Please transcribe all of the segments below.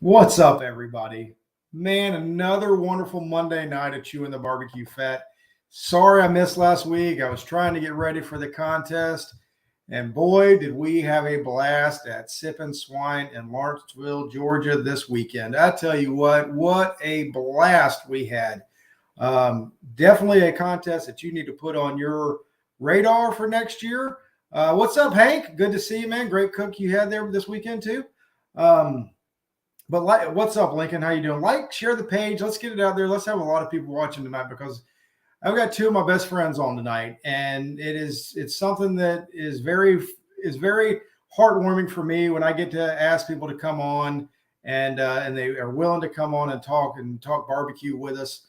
What's up, everybody? Man, another wonderful Monday night at Chewin the BBQ Fat. Sorry I missed last week. I was trying to get ready for the contest, and boy, did we have a blast at Sippin' Swine in Lawrenceville, Georgia this weekend. I tell you what a blast we had. Definitely a contest that you need to put on your radar for next year. What's up, Hank? Good to see you, man. Great cook you had there this weekend, too. But what's up, Lincoln? How you doing? Like, share the page. Let's get it out there. Let's have a lot of people watching tonight because I've got two of my best friends on tonight, and it's something that is very heartwarming for me when I get to ask people to come on and they are willing to come on and talk barbecue with us.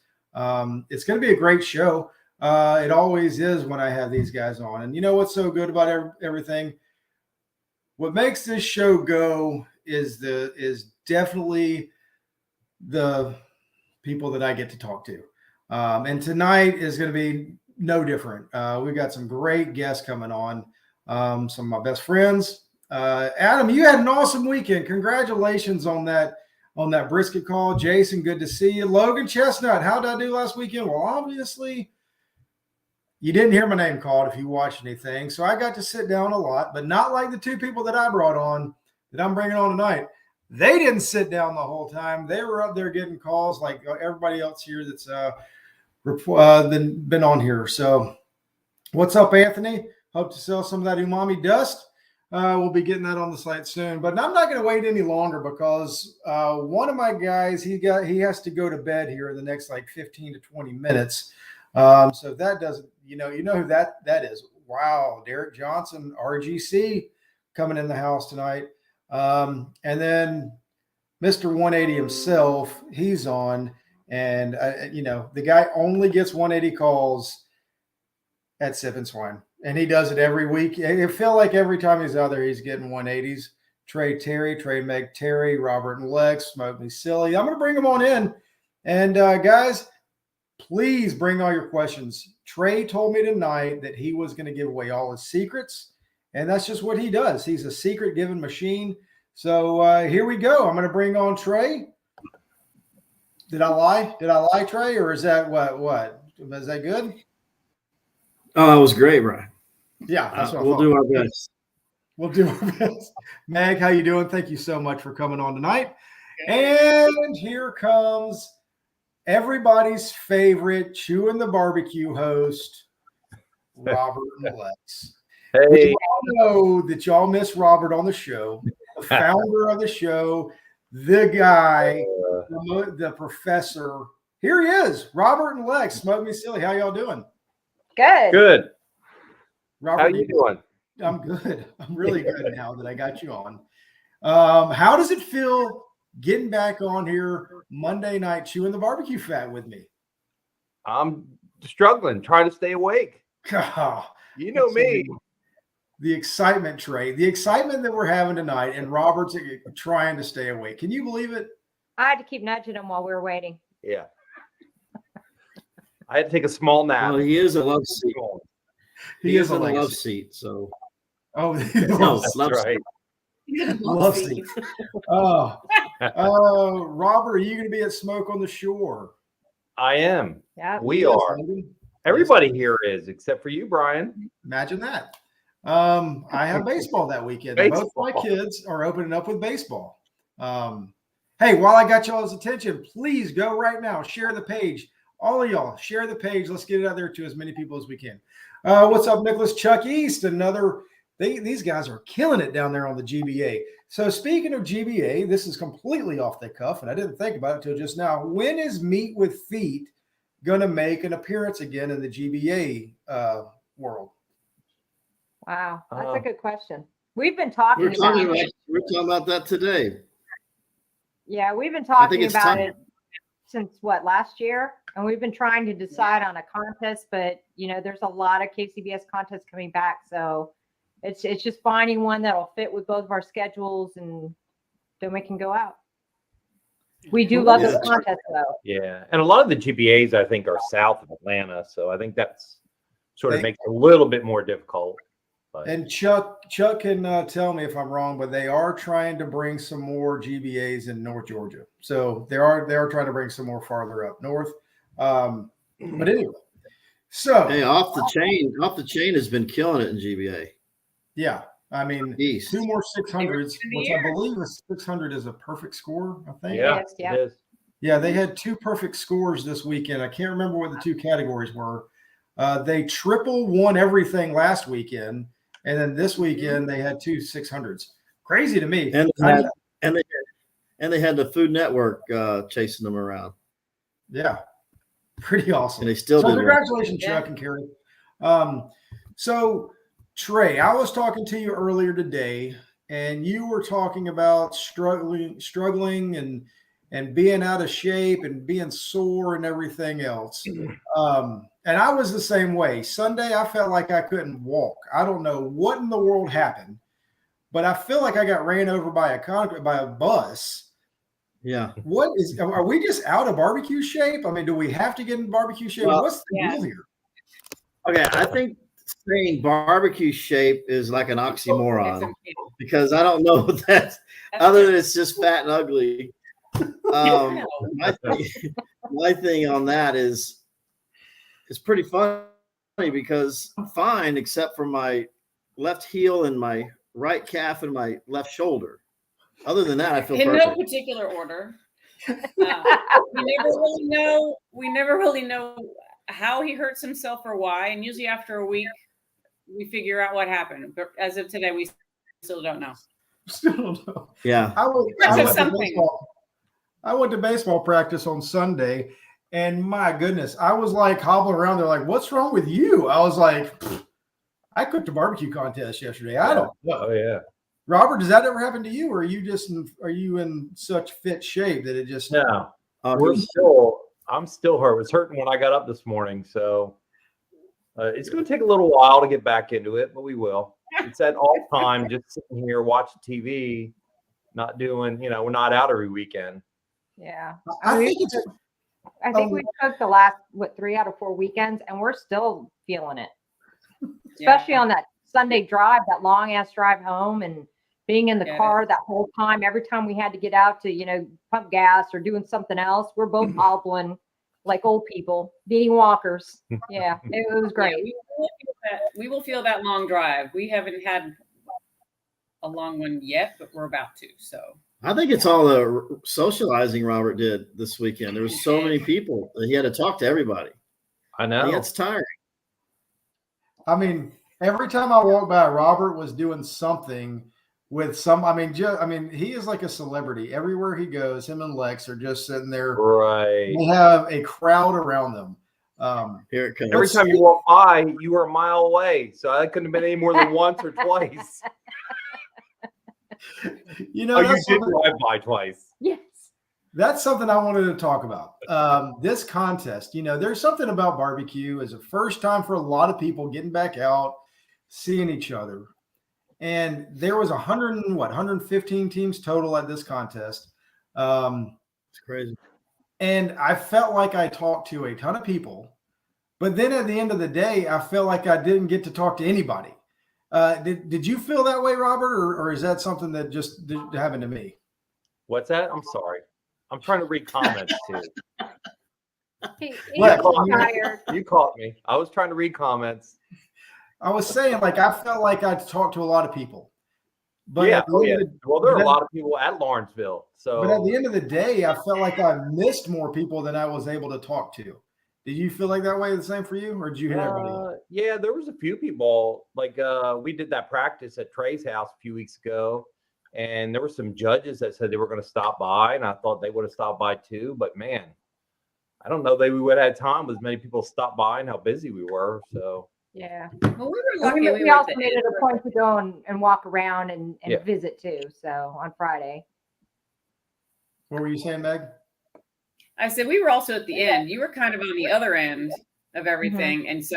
It's going to be a great show. It always is when I have these guys on. And you know what's so good about everything? What makes this show go is definitely the people that I get to talk to. And tonight is going to be no different. We've got some great guests coming on. Some of my best friends. Adam, you had an awesome weekend. Congratulations on that brisket call. Jason, good to see you. Logan Chestnut, how did I do last weekend? Well, obviously, you didn't hear my name called if you watched anything. So I got to sit down a lot, but not like the two people that I brought on that I'm bringing on tonight. They didn't sit down the whole time. They were up there getting calls like everybody else here that's been on here. So what's up, Anthony? Hope to sell some of that umami dust. We'll be getting that on the site soon. But I'm not going to wait any longer because one of my guys, he has to go to bed here in the next like 15 to 20 minutes. So that doesn't, you know who that is. Wow, Derek Johnson, RGC, coming in the house tonight. And then Mr. 180 himself, he's on, and the guy only gets 180 calls at Sippin' Swine, and he does it every week. I feel like every time he's out there, he's getting 180s. Trey, Meg, Terry, Robert and Lex, Smoke Me Silly. I'm going to bring them on in, and guys, please bring all your questions. Trey told me tonight that he was going to give away all his secrets, and that's just what he does. He's a secret giving machine. So here we go. I'm going to bring on Trey. Did I lie? Did I lie, Trey? Or is that what? Is that good? Oh, it was great, Brian. Yeah, that's what we'll do our best. We'll do our best. Meg, how you doing? Thank you so much for coming on tonight. And here comes everybody's favorite Chewin the BBQ host, Robert and Lex. Hey. We all know that y'all miss Robert on the show, the founder of the show, the guy, the professor. Here he is, Robert and Lex. Smoke Me Silly. How y'all doing? Good. Robert, how you doing? I'm good. I'm really good now that I got you on. How does it feel getting back on here Monday night Chewin the BBQ Fat with me? I'm struggling, trying to stay awake. You know me. The excitement, Trey, the excitement that we're having tonight, and Robert's trying to stay awake. Can you believe it? I had to keep nudging him while we were waiting. Yeah. I had to take a small nap. Well, he is a love seat. He is in a love seat. So, no, that's right. Love seat. Robert, are you going to be at Smoke on the Shore? I am. Yeah, we are. Everybody here is, except for you, Brian. Imagine that. I have baseball that weekend. Both my kids are opening up with baseball. Hey, while I got y'all's attention, please go right now. Share the page. All of y'all, share the page. Let's get it out there to as many people as we can. What's up, Nicholas? Chuck East, these guys are killing it down there on the GBA. So speaking of GBA, this is completely off the cuff, and I didn't think about it until just now. When is Meat with Feet going to make an appearance again in the GBA world? Wow, that's a good question. We've been talking about it. We're talking about that today. Yeah, we've been talking about it since last year, and we've been trying to decide on a contest, but there's a lot of KCBS contests coming back, so it's just finding one that'll fit with both of our schedules, and then we can go out. We do love this contest, though. Yeah, and a lot of the GBAs I think are south of Atlanta, so I think that's sort of makes it a little bit more difficult. But. And Chuck can tell me if I'm wrong, but they are trying to bring some more GBAs in North Georgia. So they are trying to bring some more farther up north. But anyway, so hey, off the chain has been killing it in GBA. Yeah, I mean, East. 2 more 600s, which I believe a 600 is a perfect score. I think. Yeah, it is. Yeah, they had 2 perfect scores this weekend. I can't remember what the 2 categories were. They triple won everything last weekend, and then this weekend they had 2 600s. Crazy to me. And they had the Food Network chasing them around. Yeah, pretty awesome. And they still did. Congratulations, Chuck and Carrie. So Trey, I was talking to you earlier today, and you were talking about struggling and being out of shape and being sore and everything else. And I was the same way. Sunday, I felt like I couldn't walk. I don't know what in the world happened, but I feel like I got ran over by a bus. Yeah. Are we just out of barbecue shape? I mean, do we have to get in barbecue shape? Well, what's the deal here? Okay, I think saying barbecue shape is like an oxymoron because I don't know what that's other than it's just fat and ugly. My thing on that is it's pretty funny because I'm fine except for my left heel and my right calf and my left shoulder. Other than that, I feel perfect. No particular order. We never really know how he hurts himself or why. And usually after a week, we figure out what happened. But as of today, we still don't know. Still don't know. Yeah. I went to baseball practice on Sunday, and my goodness, I was like hobbling around there like, what's wrong with you? I was like, I cooked a barbecue contest yesterday. I don't know. Oh, yeah. Robert, does that ever happen to you, or are you in such fit shape that it just No? I'm still hurt. It was hurting when I got up this morning, so it's going to take a little while to get back into it, but we will. It's that all time just sitting here watching TV, not doing. We're not out every weekend. Yeah, I think we took the last 3 out of 4 weekends, and we're still feeling it, especially on that Sunday drive, that long ass drive home, and being in the car that whole time. Every time we had to get out to pump gas or doing something else, we're both hobbling like old people, being walkers. Yeah, it was great. Yeah, we will feel that long drive. We haven't had a long one yet, but we're about to. So I think it's all the socializing Robert did this weekend. There was so many people that he had to talk to everybody. I know. It's tiring. I mean, every time I walk by, Robert was doing something with some. I mean, he is like a celebrity. Everywhere he goes, him and Lex are just sitting there. Right. They have a crowd around them. Here it comes. Every time you walk by, you were a mile away. So I couldn't have been any more than once or twice. You did drive by twice. Yes. That's something I wanted to talk about. This contest, there's something about barbecue as a first time for a lot of people getting back out, seeing each other. And there was 115 teams total at this contest. It's crazy. And I felt like I talked to a ton of people, but then at the end of the day, I felt like I didn't get to talk to anybody. Did you feel that way, Robert, or is that something that just happened to me? What's that? I'm sorry. I'm trying to read comments too. You caught me. I was trying to read comments. I was saying, like, I felt like I talked to a lot of people. But there are a lot of people at Lawrenceville. But at the end of the day, I felt like I missed more people than I was able to talk to. Did you feel like that way the same for you, or did you hit everybody? Yeah, there was a few people. Like we did that practice at Trey's house a few weeks ago, and there were some judges that said they were going to stop by, and I thought they would have stopped by too. But man, I don't know that we would have had time with as many people stop by and how busy we were. So yeah, well, we were lucky. We also made it a point to go and walk around and visit too. So on Friday. What were you saying, Meg? I said we were also at the end. You were kind of on the other end of everything, and so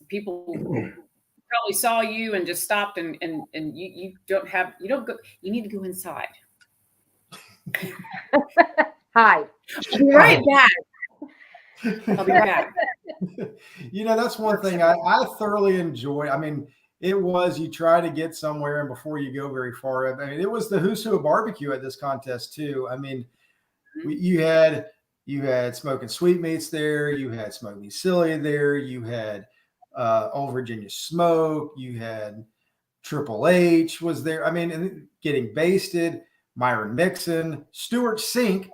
people probably saw you and just stopped, and you don't go. You need to go inside. Hi. I'll be right back. I'll be back. That's one thing I thoroughly enjoy. I mean, it was you try to get somewhere and before you go very far. I mean, it was the who's who of barbecue at this contest too. I mean, you had Smoking Sweetmeats there, you had Smoking Silly there, you had Old Virginia Smoke, you had Triple H was there. I mean, and Getting Basted, Myron Mixon, Stuart Sink,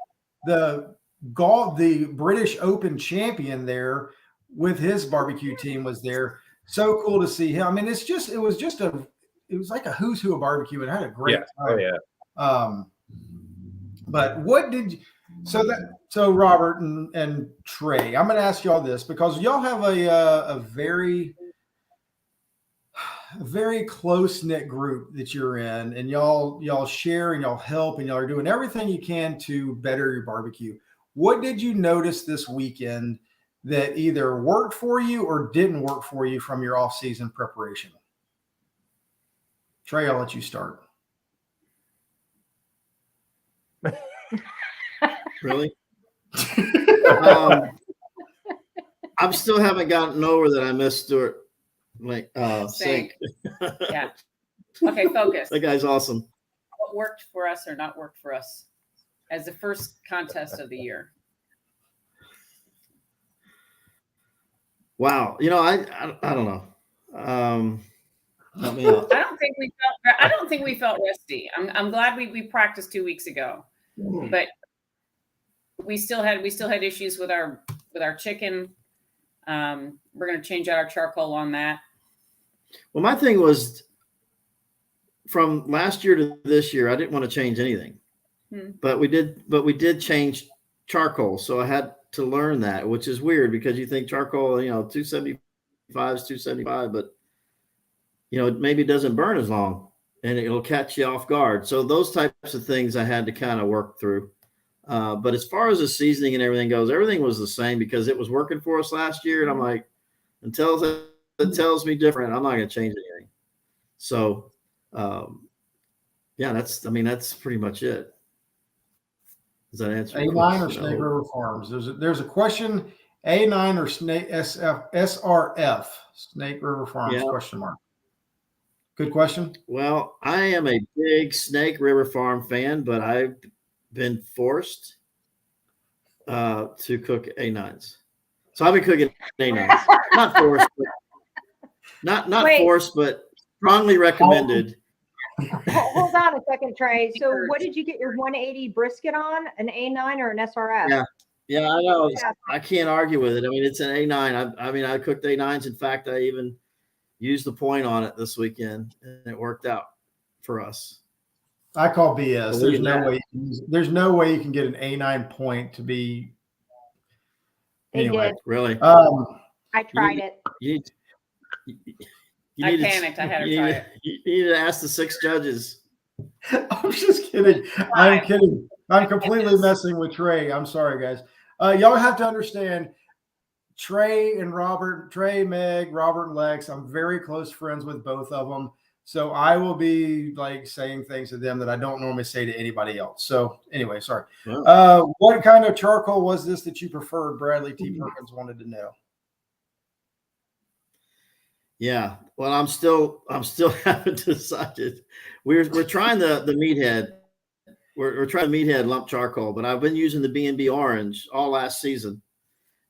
the British Open champion there with his barbecue team was there. So cool to see him. I mean, it was like a who's who of barbecue, and I had a great time. Oh yeah. But what did you, so Robert and Trey, I'm going to ask y'all this because y'all have a very close knit group that you're in, and y'all share and y'all help and y'all are doing everything you can to better your barbecue. What did you notice this weekend that either worked for you or didn't work for you from your off-season preparation? Trey, I'll let you start. Really? I still haven't gotten over that I missed Stuart Sink. Yeah. Okay, focus. That guy's awesome. What worked for us or not worked for us as the first contest of the year? Wow. I don't know. Help me out. I don't think we felt rusty. I'm glad we practiced 2 weeks ago, but we still had issues with our chicken. We're going to change out our charcoal on that. Well, my thing was from last year to this year, I didn't want to change anything, but we did change charcoal. So I had to learn that, which is weird because you think charcoal, 275 is 275, but it maybe doesn't burn as long and it'll catch you off guard. So those types of things I had to kind of work through. But as far as the seasoning and everything goes, everything was the same because it was working for us last year. And I'm like, until it tells me different, I'm not going to change anything. So, that's pretty much it. Does that answer? A9 or Snake River Farms? There's a question. A9 or SRF? Snake River Farms? Yeah. Question mark. Good question. Well, I am a big Snake River Farm fan, but I've been forced to cook A9s. So I've been cooking A9s. Not forced, but not forced, but strongly recommended. Hold on a second, Trey. So what did you get your 180 brisket on? An A9 or an SRF? Yeah, I know. I can't argue with it. I mean, it's an A9. I cooked A9s. In fact, I even used the point on it this weekend, and it worked out for us. I call BS. There's no way you can get an A9 point to be. Anyway, really. I tried it. I panicked. I had to try it. You need to ask the 6 judges. I'm just kidding. I'm kidding. I'm completely messing with Trey. I'm sorry, guys. Y'all have to understand Trey and Robert, Trey, Meg, Robert, and Lex. I'm very close friends with both of them. So I will be like saying things to them that I don't normally say to anybody else. So anyway, sorry. Yeah. What kind of charcoal was this that you preferred? Bradley T. Perkins wanted to know. Yeah. Well, I'm still haven't decided. We're trying the meathead. We're trying the meathead lump charcoal, but I've been using the B&B orange all last season.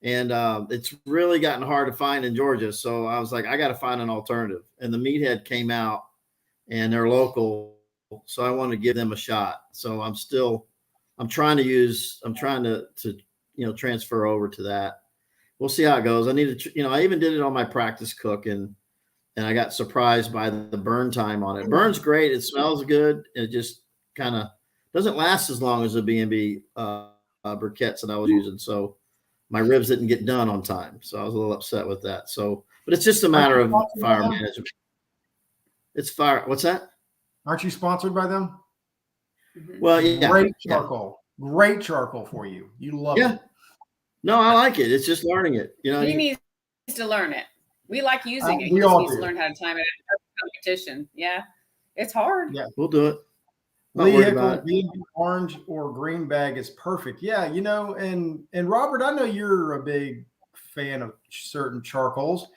And it's really gotten hard to find in Georgia. So I was like, I got to find an alternative. And the meathead came out and they're local. So I want to give them a shot. So I'm trying to transfer over to that. We'll see how it goes. I need to, I even did it on my practice cook and I got surprised by the burn time on it. It burns great. It smells good. It just kind of doesn't last as long as the B&B briquettes that I was using. So my ribs didn't get done on time. So I was a little upset with that. So, but it's just a matter of fire management. It's fire. What's that? Aren't you sponsored by them? Well, yeah. Great charcoal. Yeah. Great charcoal for you. You love it. No, I like it. It's just learning it. He needs to learn it. We like using it. We he all needs do. to learn how to time it at competition. Yeah. It's hard. Yeah, we'll do it. Vehicle, orange or green bag is perfect. Yeah, and Robert, I know you're a big fan of certain charcoals.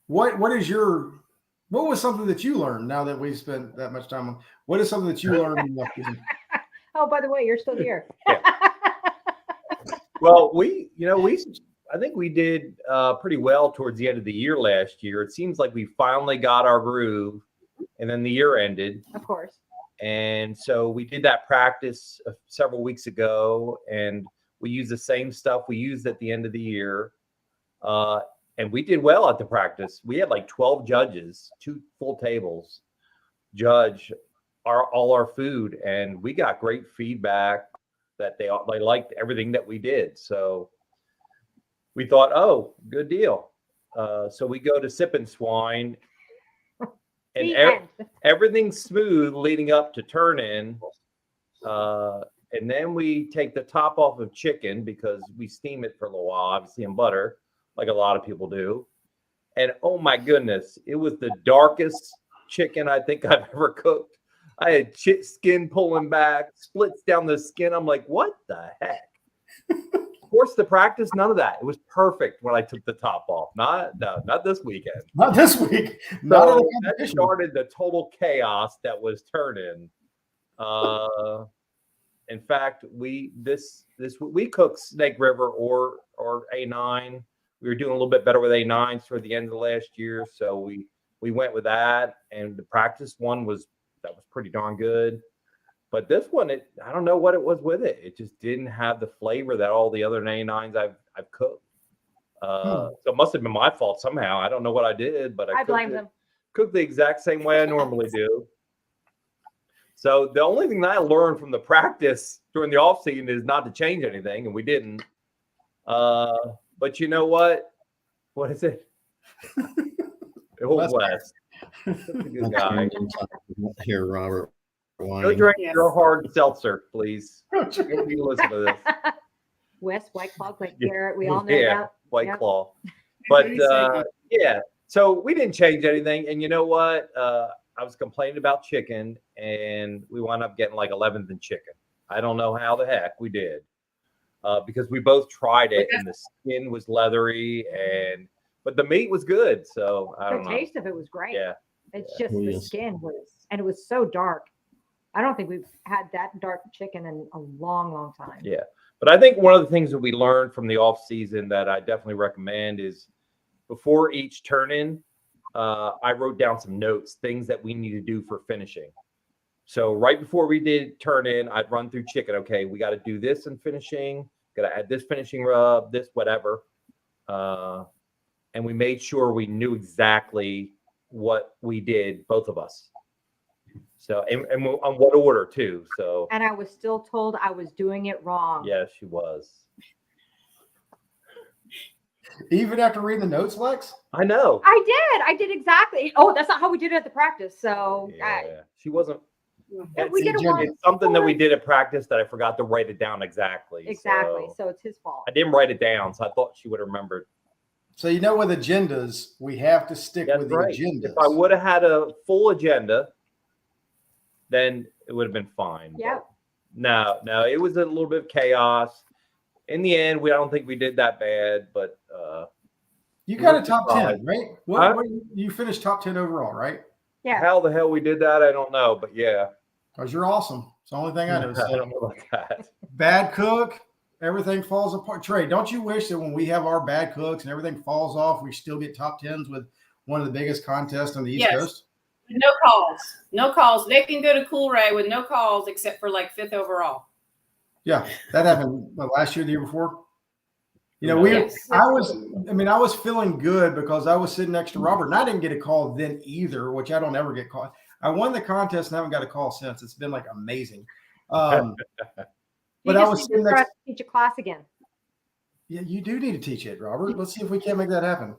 what was something that you learned now that we've spent that much time on? What is something that you learned in the off season? Oh, by the way, you're still here. Yeah. Well, I think we did pretty well towards the end of the year last year. It seems like we finally got our groove, and then the year ended. Of course. And so we did that practice several weeks ago, and we used the same stuff we used at the end of the year. And we did well at the practice. We had like 12 judges, 2 full tables, judge all our food, and we got great feedback that they liked everything that we did. So we thought, oh, good deal. So we go to Sip and Swine, and everything's smooth leading up to turn in. And then we take the top off of chicken because we steam it for a little while, obviously in butter, like a lot of people do. And oh my goodness, it was the darkest chicken I think I've ever cooked. I had skin pulling back, splits down the skin. I'm like, what the heck? Of course, the practice, none of that. It was perfect when I took the top off. Not this weekend. Not this week. So that started the total chaos that was turning. In fact, we cooked Snake River or A9. We were doing a little bit better with A9s toward the end of the last year, so we went with that. And the practice one was pretty darn good. But this one, I don't know what it was with it. It just didn't have the flavor that all the other A9s I've cooked. So it must have been my fault somehow. I don't know what I did, but I blame them. Cooked the exact same way I normally do. So the only thing that I learned from the practice during the off season is not to change anything, and we didn't. But you know what? What is it? Old West. That's a good guy. Here, Robert. Go drink your hard seltzer, please. Listen to this. West, White Claw, Great Carrot. We all know that. White Claw. But yeah, so we didn't change anything. And you know what? I was complaining about chicken, and we wound up getting like 11th in chicken. I don't know how the heck we did, because we both tried it, and the skin was leathery, but the meat was good. So I don't know. The taste of it was great. Yeah, it's just the skin was, and it was so dark. I don't think we've had that dark chicken in a long, long time. Yeah, but I think one of the things that we learned from the off season that I definitely recommend is before each turn-in, I wrote down some notes, things that we need to do for finishing. So right before we did turn in, I'd run through chicken. Okay, we got to do this in finishing. Got to add this finishing rub, this whatever. And we made sure we knew exactly what we did, both of us. So and on what order too. So. And I was still told I was doing it wrong. Yes, she was. Even after reading the notes, Lex? I know. I did exactly. Oh, that's not how we did it at the practice. So she wasn't. We get it's something that we did at practice that I forgot to write it down exactly. Exactly. So it's his fault. I didn't write it down, so I thought she would have remembered. So with agendas, we have to stick with the agendas. If I would have had a full agenda, then it would have been fine. Yeah. No, it was a little bit of chaos. In the end, I don't think we did that bad, but you got a top 10, right? What you finished top 10 overall, right? Yeah. How the hell we did that, I don't know, but yeah. Because you're awesome. It's the only thing I know. I don't know about that. Bad cook, everything falls apart. Trey, don't you wish that when we have our bad cooks and everything falls off, we still get top 10s with one of the biggest contests on the East Coast? No calls. No calls. They can go to Cool Ray with no calls except for like 5th overall. Yeah, that happened last year, the year before. I was feeling good because I was sitting next to Robert, and I didn't get a call then either, which I don't ever get called. I won the contest and haven't got a call since. It's been like amazing. But I was sitting next. Teach a class again. Yeah, you do need to teach it, Robert. Let's see if we can't make that happen.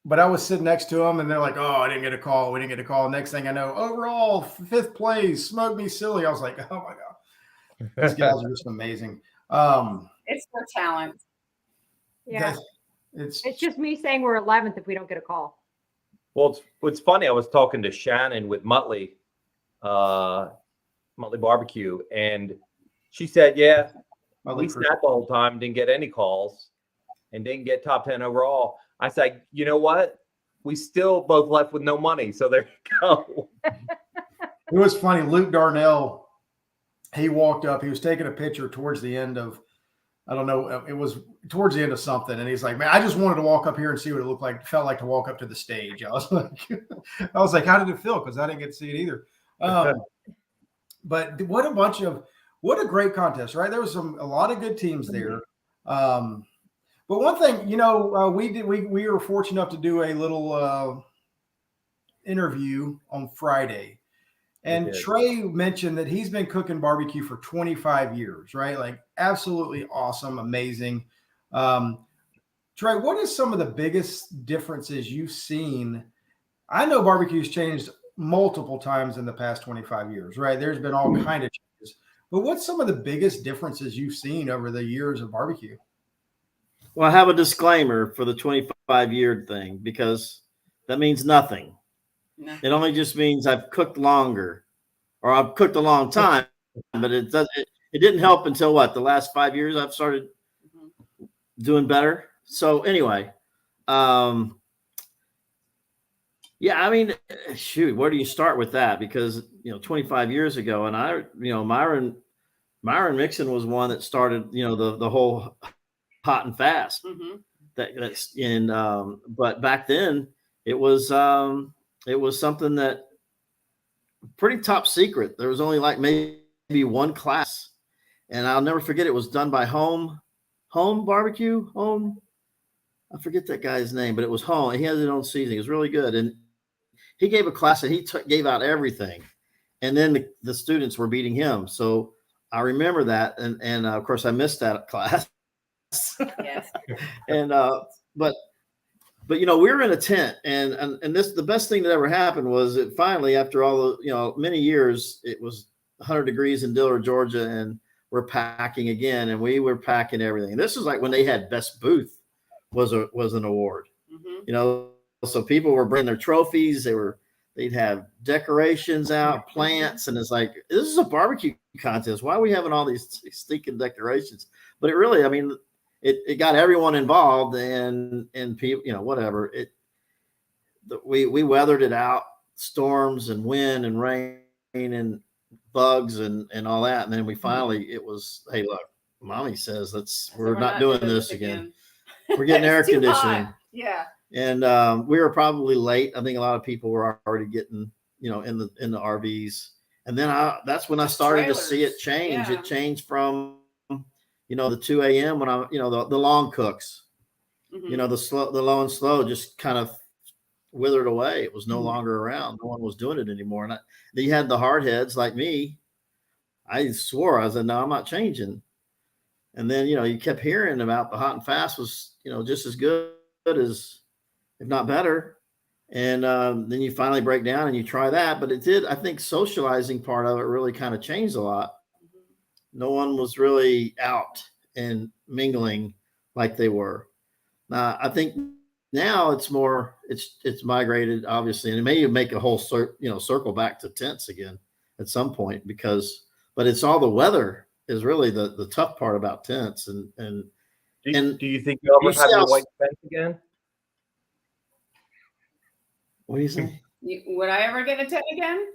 But I was sitting next to them, and they're like, "Oh, I didn't get a call. We didn't get a call." Next thing I know, overall 5th place, smoked me silly. I was like, "Oh my god, these guys are just amazing." It's their talent. Yeah, it's just me saying we're 11th if we don't get a call. Well, it's funny. I was talking to Shannon with Muttley Barbecue, and she said, "Yeah, we sat the whole time, didn't get any calls." and didn't get top 10 overall. I said, you know what? We still both left with no money. So there you go. It was funny. Luke Darnell, he walked up. He was taking a picture towards the end of, I don't know, it was towards the end of something. And he's like, man, I just wanted to walk up here and see what it looked like, felt like to walk up to the stage. I was like, how did it feel? Because I didn't get to see it either. But what a great contest, right? There was a lot of good teams there. But one thing, we were fortunate enough to do a little interview on Friday. And Trey mentioned that he's been cooking barbecue for 25 years, right? Like absolutely awesome, amazing. Trey, what is some of the biggest differences you've seen? I know barbecue's changed multiple times in the past 25 years, right? There's been all kind of changes. But what's some of the biggest differences you've seen over the years of barbecue? Well, I have a disclaimer for the 25-year thing because that means nothing. No. It only just means I've cooked longer, or I've cooked a long time, but it didn't help until the last 5 years I've started doing better. So anyway, yeah, I mean, shoot, where do you start with that? Because 25 years ago, and Myron Mixon was one that started the whole hot and fast. That's in, but back then it was something that pretty top secret. There was only like maybe one class, and I'll never forget. It was done by Home Barbecue. I forget that guy's name, but it was Home. He has his own seasoning. It was really good, and he gave a class and he gave out everything, and then the students were beating him. So I remember that, and of course I missed that class. Yes. And but we were in a tent, and this, the best thing that ever happened was it finally, after all the many years, it was 100 degrees in Dillard, Georgia, and we're packing again, and we were packing everything. And this was like when they had best booth was an award. So people were bringing their trophies. They'd have decorations out, plants, and it's like, this is a barbecue contest. Why are we having all these stinking decorations? But it really, I mean, it got everyone involved, and people, whatever. We weathered it out, storms and wind and rain and bugs and all that. And then we finally, it was, hey, look, Mommy says we're not doing this again. We're getting air conditioning. Yeah. And we were probably late. I think a lot of people were already getting, in the RVs. And then that's when I started to see it change. Yeah. It changed from, the 2 a.m. when the long cooks, the low and slow just kind of withered away. It was no longer around. No one was doing it anymore. And then you had the hard heads like me. I swore, I said, no, I'm not changing. And then, you kept hearing about the hot and fast was, just as good as, if not better. And then you finally break down and you try that. But it did, I think, socializing part of it really kind of changed a lot. No one was really out and mingling like they were. Now, I think now it's more, it's migrated, obviously, and it may make a whole circle back to tents again at some point, but it's all the weather is really the tough part about tents. And do you think you'll ever have your white fence again? What do you say? Would I ever get a tent again?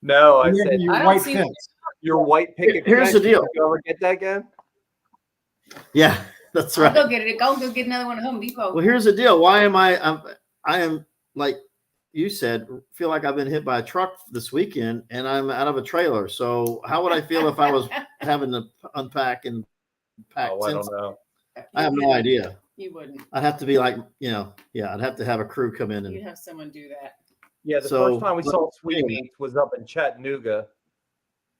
No, I said your white fence. Your white picket. Here's the deal. You ever get that again? Yeah, that's right. I'll go get another one at Home Depot. Well, here's the deal. Why am I am like you said, feel like I've been hit by a truck this weekend and I'm out of a trailer. So how would I feel if I was having to unpack and pack? Oh, I don't know. I have no idea. You wouldn't. I'd have to be like, I'd have to have a crew come in and you'd have someone do that. Yeah, the first time we saw Sweetmeats was up in Chattanooga.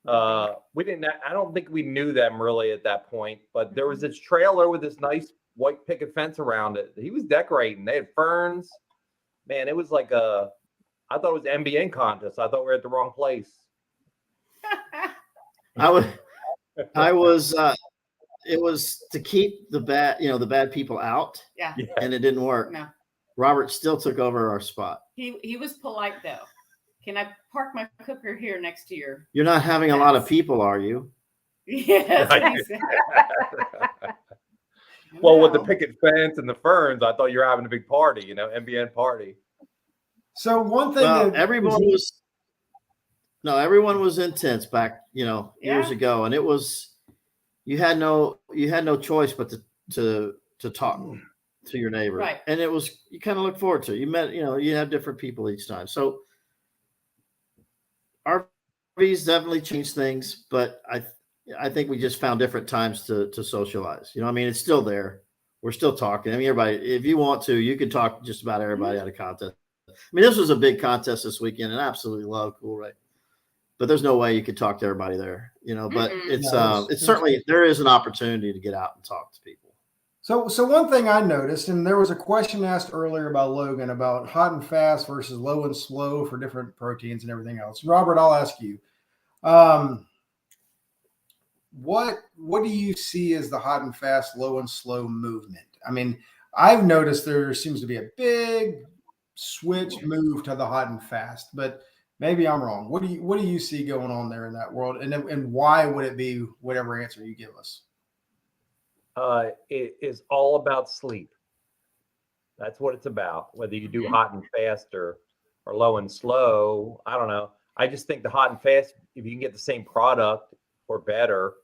I don't think we knew them really at that point, but there was this trailer with this nice white picket fence around it. He was decorating. They had ferns. Man, it was like I thought it was an NBA contest. I thought we were at the wrong place. It was to keep the bad people out. Yeah. And it didn't work. No. Robert still took over our spot. He was polite though. Can I park my cooker here next to your? You're not having a lot of people, are you? Yes. Well, with the picket fence and the ferns, I thought you were having a big party, NBN party. So one thing Well, that everyone was intense back, years ago, and it was you had no choice but to talk to your neighbor, Right. and it was you kind of look forward to it. You met, you have different people each time, so RVs definitely changed things, but I think we just found different times to socialize. It's still there. We're still talking. Everybody, if you want to, you can talk to just about everybody at a contest. This was a big contest this weekend, and I absolutely love Cool Ray. But there's no way you could talk to everybody there, But it's certainly there is an opportunity to get out and talk to people. So one thing I noticed, and there was a question asked earlier about Logan about hot and fast versus low and slow for different proteins and everything else. Robert, I'll ask you, what do you see as the hot and fast, low and slow movement? I've noticed there seems to be a big switch move to the hot and fast, but maybe I'm wrong. What do you see going on there in that world, and why would it be whatever answer you give us? It is all about sleep. That's what it's about. Whether you do hot and fast or low and slow, I don't know. I just think the hot and fast, if you can get the same product or better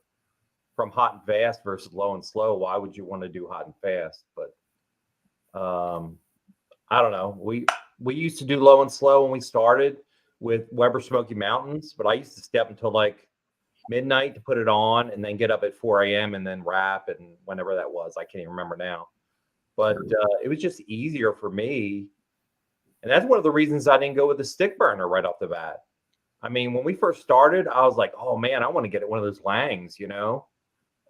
from hot and fast versus low and slow, why would you want to do hot and fast? But I don't know. We used to do low and slow when we started with Weber Smoky Mountains, but I used to step until like midnight to put it on and then get up at 4 a.m. and then wrap, and whenever that was, I can't even remember now. But it was just easier for me. And that's one of the reasons I didn't go with the stick burner right off the bat. When we first started, I was like, oh man, I want to get one of those Langs,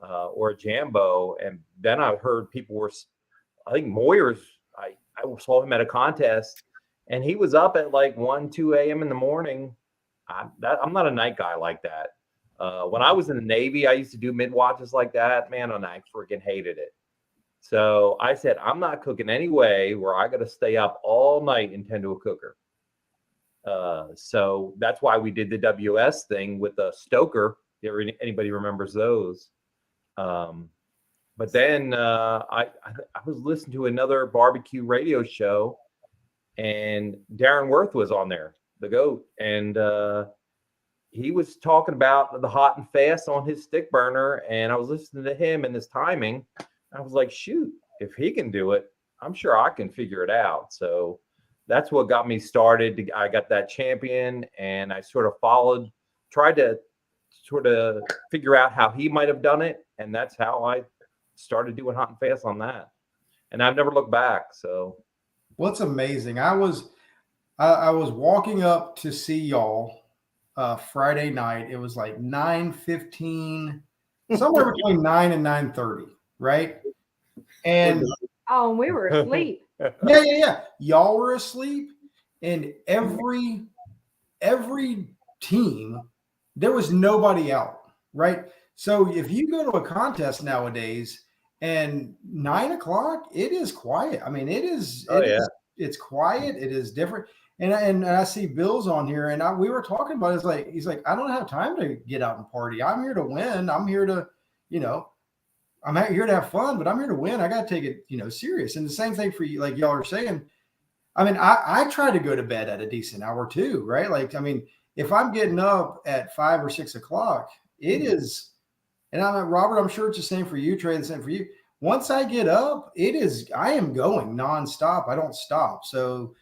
or a Jambo. And then I heard people were, I think Moyer's, I saw him at a contest and he was up at like 1, 2 a.m. in the morning. I'm not a night guy like that. When I was in the Navy, I used to do mid-watches like that, man, and I freaking hated it. So I said, I'm not cooking any way where I got to stay up all night and tend to a cooker. So that's why we did the WS thing with the Stoker. If anybody remembers those. But then I was listening to another barbecue radio show, and Darren Worth was on there, the GOAT, and he was talking about the hot and fast on his stick burner, and I was listening to him and his timing. I was like, shoot, if he can do it, I'm sure I can figure it out. So that's what got me started. I got that champion, and I sort of tried to sort of figure out how he might have done it, and that's how I started doing hot and fast on that. And I've never looked back. So what's amazing, I was walking up to see y'all Friday night. It was like 9:15, somewhere between 9 and 9:30, right? And we were asleep. Yeah. Y'all were asleep, and every team, there was nobody out, right? So if you go to a contest nowadays and 9 o'clock, it is quiet. It's quiet. It is different. And I see Bill's on here, and we were talking about it. He's like, I don't have time to get out and party. I'm here to win. I'm here to, I'm here to have fun, but I'm here to win. I got to take it, serious. And the same thing for you, like y'all are saying. I try to go to bed at a decent hour too, right? If I'm getting up at 5 or 6 o'clock, it is, and Robert, I'm sure it's the same for you, Trey, the same for you. Once I get up, I am going nonstop. I don't stop. So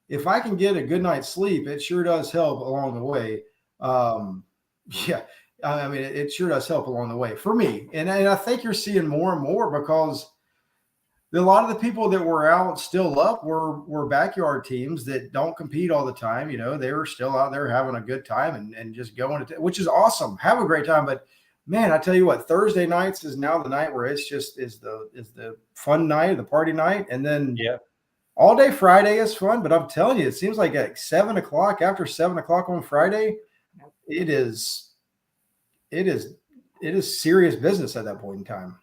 if I can get a good night's sleep, it sure does help along the way. It sure does help along the way for me. And I think you're seeing more and more, because a lot of the people that were out still up were backyard teams that don't compete all the time. They were still out there having a good time and just going to, which is awesome. Have a great time. But man, I tell you what, Thursday nights is now the night where it's just is the fun night, the party night. And then all day Friday is fun. But I'm telling you, it seems like at 7 o'clock, after 7 o'clock on Friday, it is serious business at that point in time.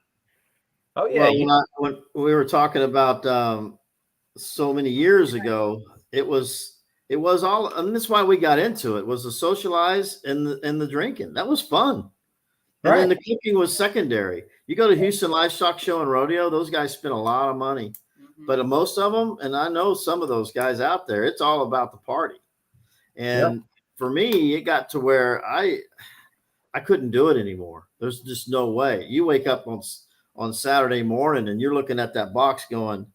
Oh yeah. Well, when we were talking about so many years ago, it was all, and that's why we got into it, was the socialize and the drinking. That was fun. And then the cooking was secondary. You go to Houston Livestock Show and Rodeo, those guys spend a lot of money. But most of them, and I know some of those guys out there, it's all about the party. And for me, it got to where I couldn't do it anymore. There's just no way. You wake up on Saturday morning and you're looking at that box going,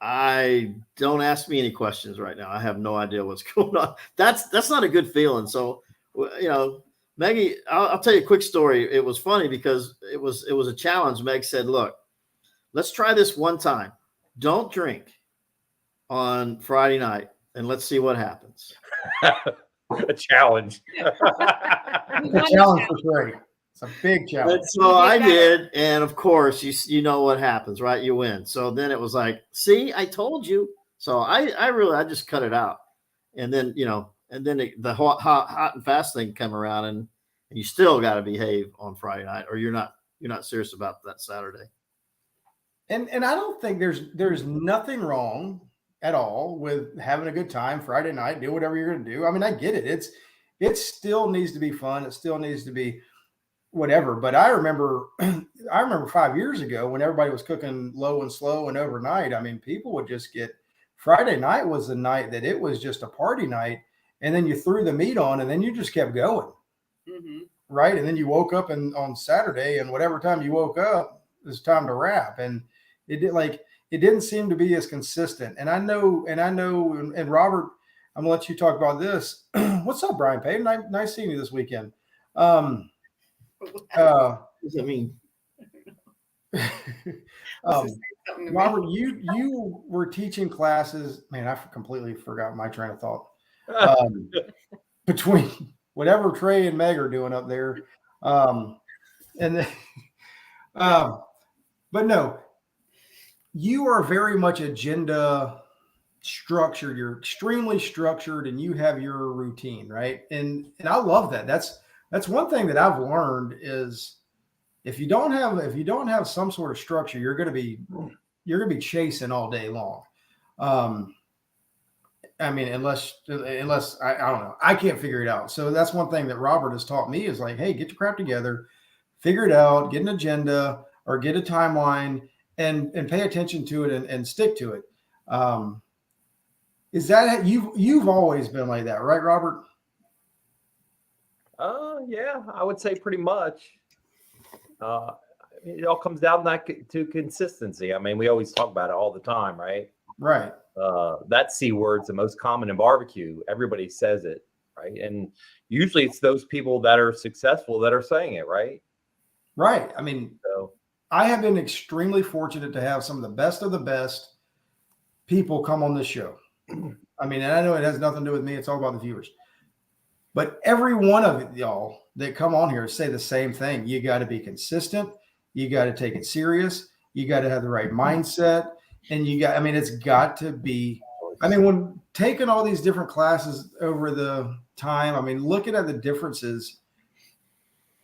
I don't ask me any questions right now. I have no idea what's going on. That's not a good feeling. So, you know, Maggie, I'll tell you a quick story. It was funny because it was a challenge. Meg said, look, let's try this one time. Don't drink on Friday night and let's see what happens. A challenge. It's a challenge for Trey. It's a big challenge. And so I did, and of course, you know what happens, right? You win. So then it was like, see, I told you. So I just cut it out, and then the hot and fast thing come around, and you still got to behave on Friday night, or you're not serious about that Saturday. And I don't think there's nothing wrong at all with having a good time Friday night, do whatever you're going to do. I mean, I get it. It still needs to be fun. It still needs to be whatever. But I remember 5 years ago when everybody was cooking low and slow and overnight. I mean, people would just get Friday night was the night that it was just a party night. And then you threw the meat on and then you just kept going. Mm-hmm. Right. And then you woke up on Saturday and whatever time you woke up, it was time to wrap. And it didn't seem to be as consistent. And I know, and Robert, I'm gonna let you talk about this. What's up, Brian Payne? Nice seeing you this weekend. What does that mean? Robert, you were teaching classes. Man, I completely forgot my train of thought. Between whatever Trey and Meg are doing up there, and then, but no. You are very much agenda structured. You're extremely structured and you have your routine, right? And I love that. That's one thing that I've learned is if you don't have some sort of structure, you're going to be chasing all day long. I mean, unless I don't know, I can't figure it out. So that's one thing that Robert has taught me is like, hey, get your crap together, figure it out, get an agenda or get a timeline. And pay attention to it and stick to it. Is that you've always been like that, right, Robert? Yeah, I would say pretty much. It all comes down to consistency. I mean, we always talk about it all the time, right? Right. That C word's the most common in barbecue. Everybody says it, right? And usually it's those people that are successful that are saying it, right? Right. I mean, I have been extremely fortunate to have some of the best people come on this show. I mean, and I know it has nothing to do with me. It's all about the viewers. But every one of y'all that come on here say the same thing. You got to be consistent. You got to take it serious. You got to have the right mindset. And it's got to be, when taking all these different classes over the time, looking at the differences,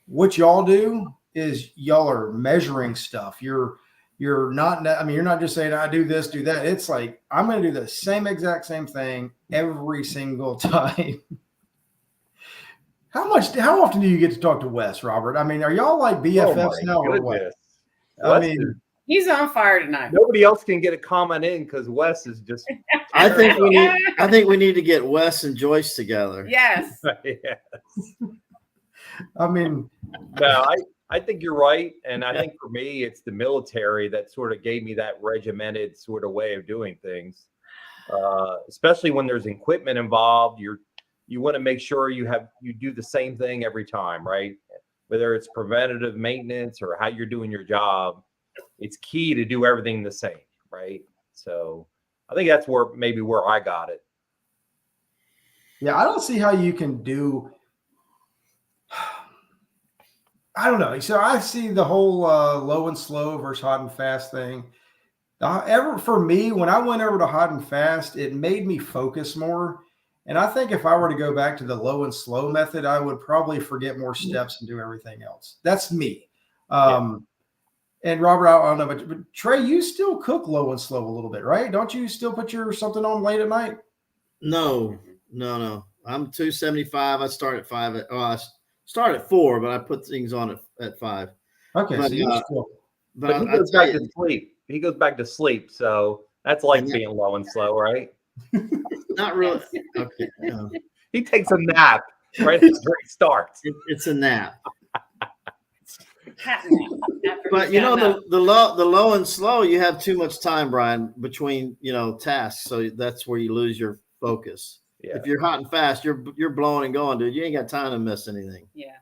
what y'all do is y'all are measuring stuff. You're not just saying I do this, do that. It's like, I'm going to do the exact same thing every single time. How often do you get to talk to Wes, Robert? I mean, are y'all like BFFs now or what? He's on fire tonight. Nobody else can get a comment in because Wes is just. I think we need to get Wes and Joyce together. Yes. Yes. No, I think you're right. And I think for me, it's the military that sort of gave me that regimented sort of way of doing things. Especially when there's equipment involved, you want to make sure you do the same thing every time, right? Whether it's preventative maintenance or how you're doing your job, it's key to do everything the same, right? So I think that's where I got it. Yeah, I don't see how you can do. I don't know. So I see the whole low and slow versus hot and fast thing. For me, when I went over to hot and fast, it made me focus more. And I think if I were to go back to the low and slow method, I would probably forget more steps and do everything else. That's me. And Robert, I don't know, but Trey, you still cook low and slow a little bit, right? Don't you still put something on late at night? No. I'm 275. I start at 5. Start at 4, but I put things on at 5. Okay, But, so you're still. But he goes back to sleep. He goes back to sleep. So that's like being low and slow, right? Not really. Okay. He takes a nap right after he starts. It's a nap. Cat nap after But he's you know, gotten up. the low and slow, you have too much time, Brian, between tasks. So that's where you lose your focus. Yeah. If you're hot and fast, you're blowing and going, dude. You ain't got time to miss anything. Yeah.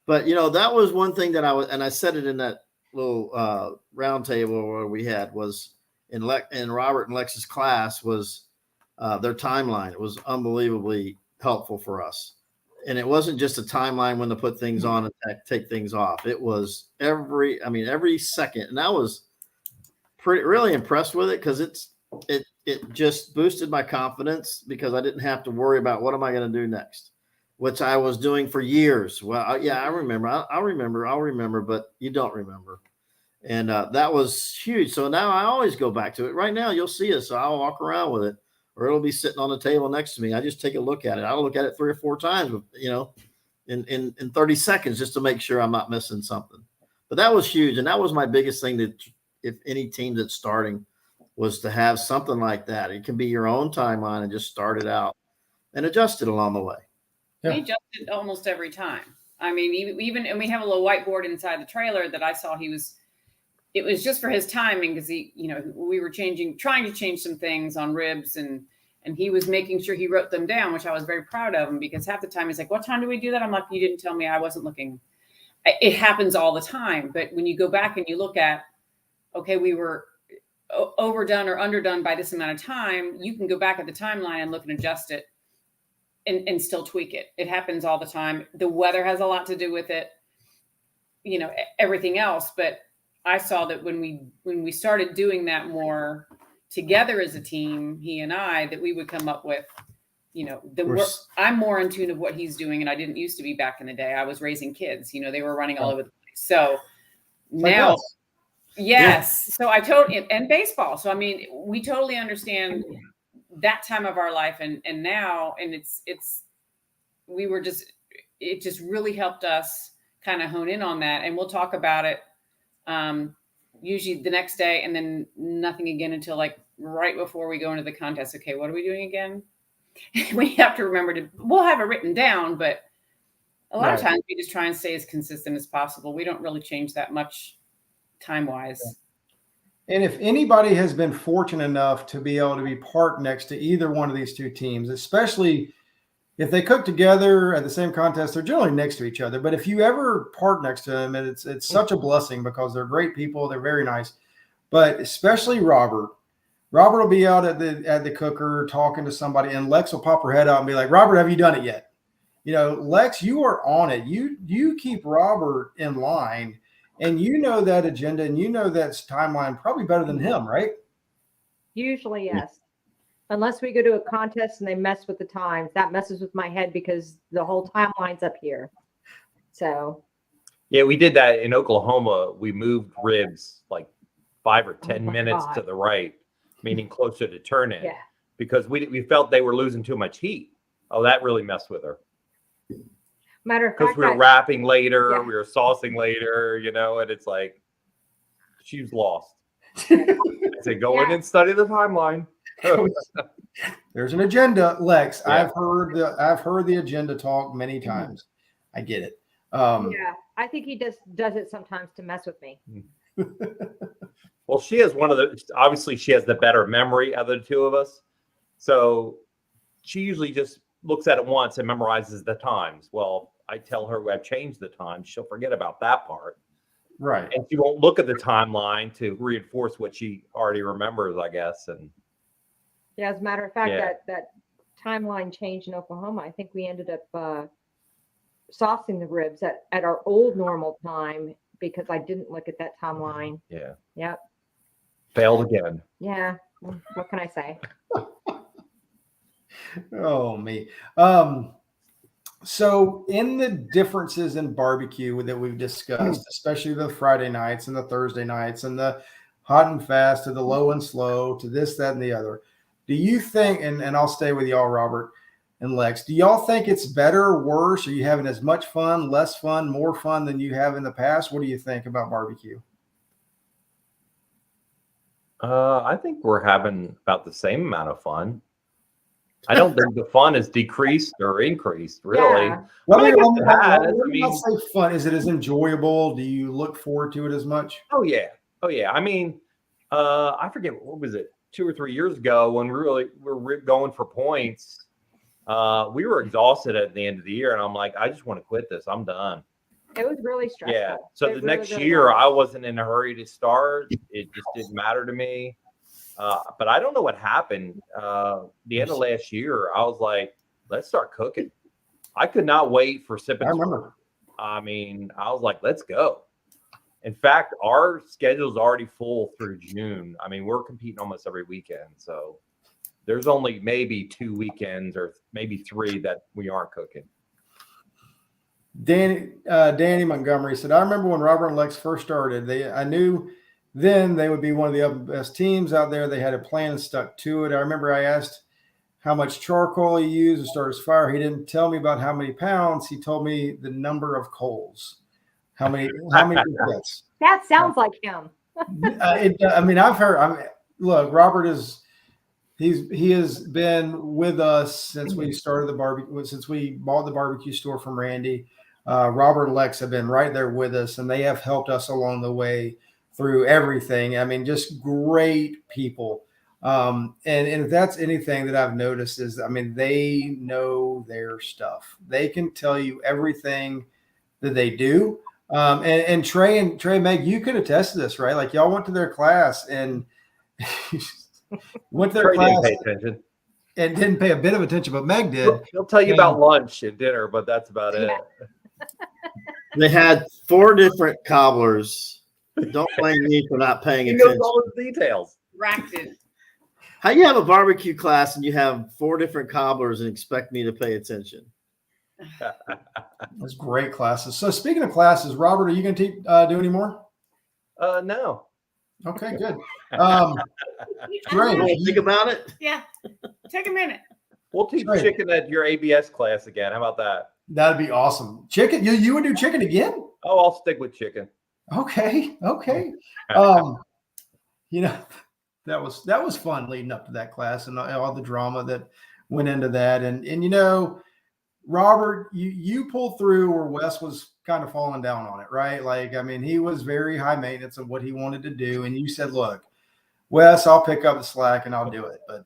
But that was one thing that I said it in that little round table where we had was in Robert and Lex's class was their timeline. It was unbelievably helpful for us. And it wasn't just a timeline when to put things on and take things off. It was every second. And I was really impressed with it because it just boosted my confidence because I didn't have to worry about what am I going to do next, which I was doing for years. Well, I remember. I'll remember, but you don't remember. And that was huge. So now I always go back to it. Right now, you'll see it. So I'll walk around with it. Or it'll be sitting on the table next to me. I just take a look at it. I'll look at it 3 or 4 times, in 30 seconds just to make sure I'm not missing something. But that was huge. And that was my biggest thing that if any team that's starting was to have something like that. It can be your own timeline and just start it out and adjust it along the way. We adjusted almost every time. I mean, even and we have a little whiteboard inside the trailer that I saw it was just for his timing because we were trying to change some things on ribs and he was making sure he wrote them down, which I was very proud of him because half the time he's like, what time do we do that? I'm like, you didn't tell me, I wasn't looking. It happens all the time. But when you go back and you look at, okay, we were overdone or underdone by this amount of time, you can go back at the timeline and look and adjust it and still tweak it. It happens all the time. The weather has a lot to do with it, everything else. But I saw that when we started doing that more together as a team, he and I, that we would come up with, I'm more in tune of what he's doing. And I didn't used to be back in the day. I was raising kids, they were running all over the place. So now, yes. So I totally, and baseball. So, I mean, we totally understand that time of our life and now, and it just really helped us kind of hone in on that. And we'll talk about it usually the next day and then nothing again until like right before we go into the contest. Okay, what are we doing again? We have to remember we'll have it written down, but a lot of times we just try and stay as consistent as possible. We don't really change that much time-wise. And if anybody has been fortunate enough to be able to be parked next to either one of these two teams, especially if they cook together at the same contest, they're generally next to each other. But if you ever park next to them, it's such a blessing because they're great people. They're very nice. But especially Robert will be out at the cooker talking to somebody, and Lex will pop her head out and be like, Robert, have you done it yet? Lex, you are on it. You keep Robert in line, and that agenda and that timeline probably better than him, right? Usually, yes. Unless we go to a contest and they mess with the times, that messes with my head because the whole timeline's up here. So. Yeah, we did that in Oklahoma. We moved ribs like 5 or 10 minutes to the right, meaning closer to turn in, because we felt they were losing too much heat. Oh, that really messed with her. Matter of fact, because we were wrapping later, we were saucing later, and it's like she was lost. I said, go in and study the timeline. There's an agenda, Lex. Yeah. I've heard the agenda talk many times. I get it. I think he just does it sometimes to mess with me. Well, she has obviously she has the better memory of the two of us. So she usually just looks at it once and memorizes the times. Well, I tell her I've changed the time. She'll forget about that part. Right. And she won't look at the timeline to reinforce what she already remembers, I guess. And yeah, as a matter of fact, that timeline change in Oklahoma, I think we ended up saucing the ribs at our old normal time because I didn't look at that timeline. Yeah. Yep. Failed again. Yeah. What can I say? Oh, me. So in the differences in barbecue that we've discussed, especially the Friday nights and the Thursday nights and the hot and fast to the low and slow to this, that, and the other, do you think, and I'll stay with y'all, Robert and Lex. Do y'all think it's better or worse? Are you having as much fun, less fun, more fun than you have in the past? What do you think about barbecue? I think we're having about the same amount of fun. I don't think the fun is decreased or increased, really. Yeah. Well, I let guess it has. me not say fun. Is it as enjoyable? Do you look forward to it as much? Oh yeah. I mean, I forget, what was it, 2 or 3 years ago when we were going for points. We were exhausted at the end of the year, and I'm like, I just want to quit this. I'm done. It was really stressful. Yeah. So It the really, next really year, was. I wasn't in a hurry to start. It just didn't matter to me. But I don't know what happened. The end of last year, I was like, let's start cooking. I could not wait for Sip and I remember. I mean, I was like, let's go. In fact, our schedule's already full through June. I mean, we're competing almost every weekend. So there's only maybe 2 weekends or maybe 3 that we aren't cooking. Danny Montgomery said, I remember when Robert and Lex first started, I knew then they would be one of the best teams out there. They had a plan and stuck to it. I remember I asked how much charcoal he used to start his fire. He didn't tell me about how many pounds. He told me the number of coals. How many briquettes. That sounds like him. I mean, I've heard, look, Robert he has been with us since we started the barbecue, since we bought the barbecue store from Randy. Robert and Lex have been right there with us, and they have helped us along the way through everything. I mean, just great people. And if that's anything that I've noticed is, I mean, they know their stuff. They can tell you everything that they do. And Trey and Meg, you could attest to this, right? Like y'all went to their class and went to their Trey class didn't pay attention. and didn't pay a bit of attention, but Meg did. He'll tell you about lunch and dinner, but that's about it. They had 4 different cobblers. Don't blame me for not paying He knows attention. all the details. Racked it. How you have a barbecue class and you have 4 different cobblers and expect me to pay attention? That's great classes. So speaking of classes, Robert, are you going to do any more? No. Okay, good. Trey, Trey, think about it. Yeah. Take a minute. We'll teach Trey. chicken at your ABS class again. How about that? that'd be awesome. Chicken, you would do chicken again? Oh, I'll stick with chicken. Okay. You know, that was fun leading up to that class and all the drama that went into that. And you know, Robert, you pulled through where Wes was kind of falling down on it, right? Like, I mean, he was very high maintenance of what he wanted to do. And you said, look, Wes, I'll pick up the slack and I'll do it. But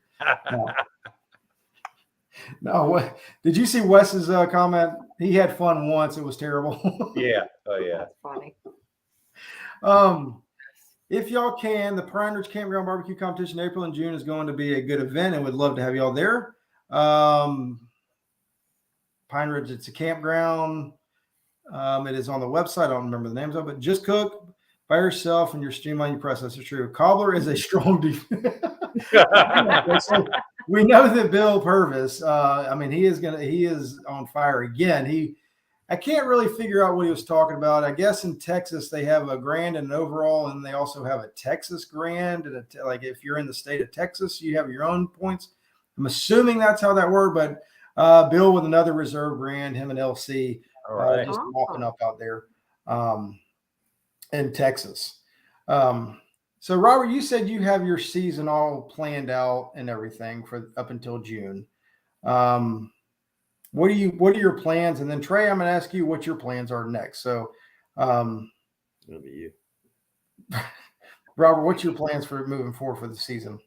no, did you see Wes's comment? He had fun once. It was terrible. Yeah. Oh, yeah. That's funny. If y'all can, the Pine Ridge Campground Barbecue Competition April and June is going to be a good event and would love to have y'all there. Pine Ridge, it's a campground. It is on the website. I don't remember the names of it. Just cook by yourself and your streamline your process. It's true. Cobbler is a strong we know that Bill Purvis, I mean, he is on fire again. I can't really figure out what he was talking about. I guess in Texas, they have a grand and an overall, and they also have a Texas grand. And like if you're in the state of Texas, you have your own points. I'm assuming that's how that worked, but Bill with another reserve grand, him and LC, All right. just mopping up out there in Texas. So Robert, you said you have your season all planned out and everything for up until June. What are your plans? And then Trey, I'm going to ask you what your plans are next. So, It'll be you. Robert, what's your plans for moving forward for the season?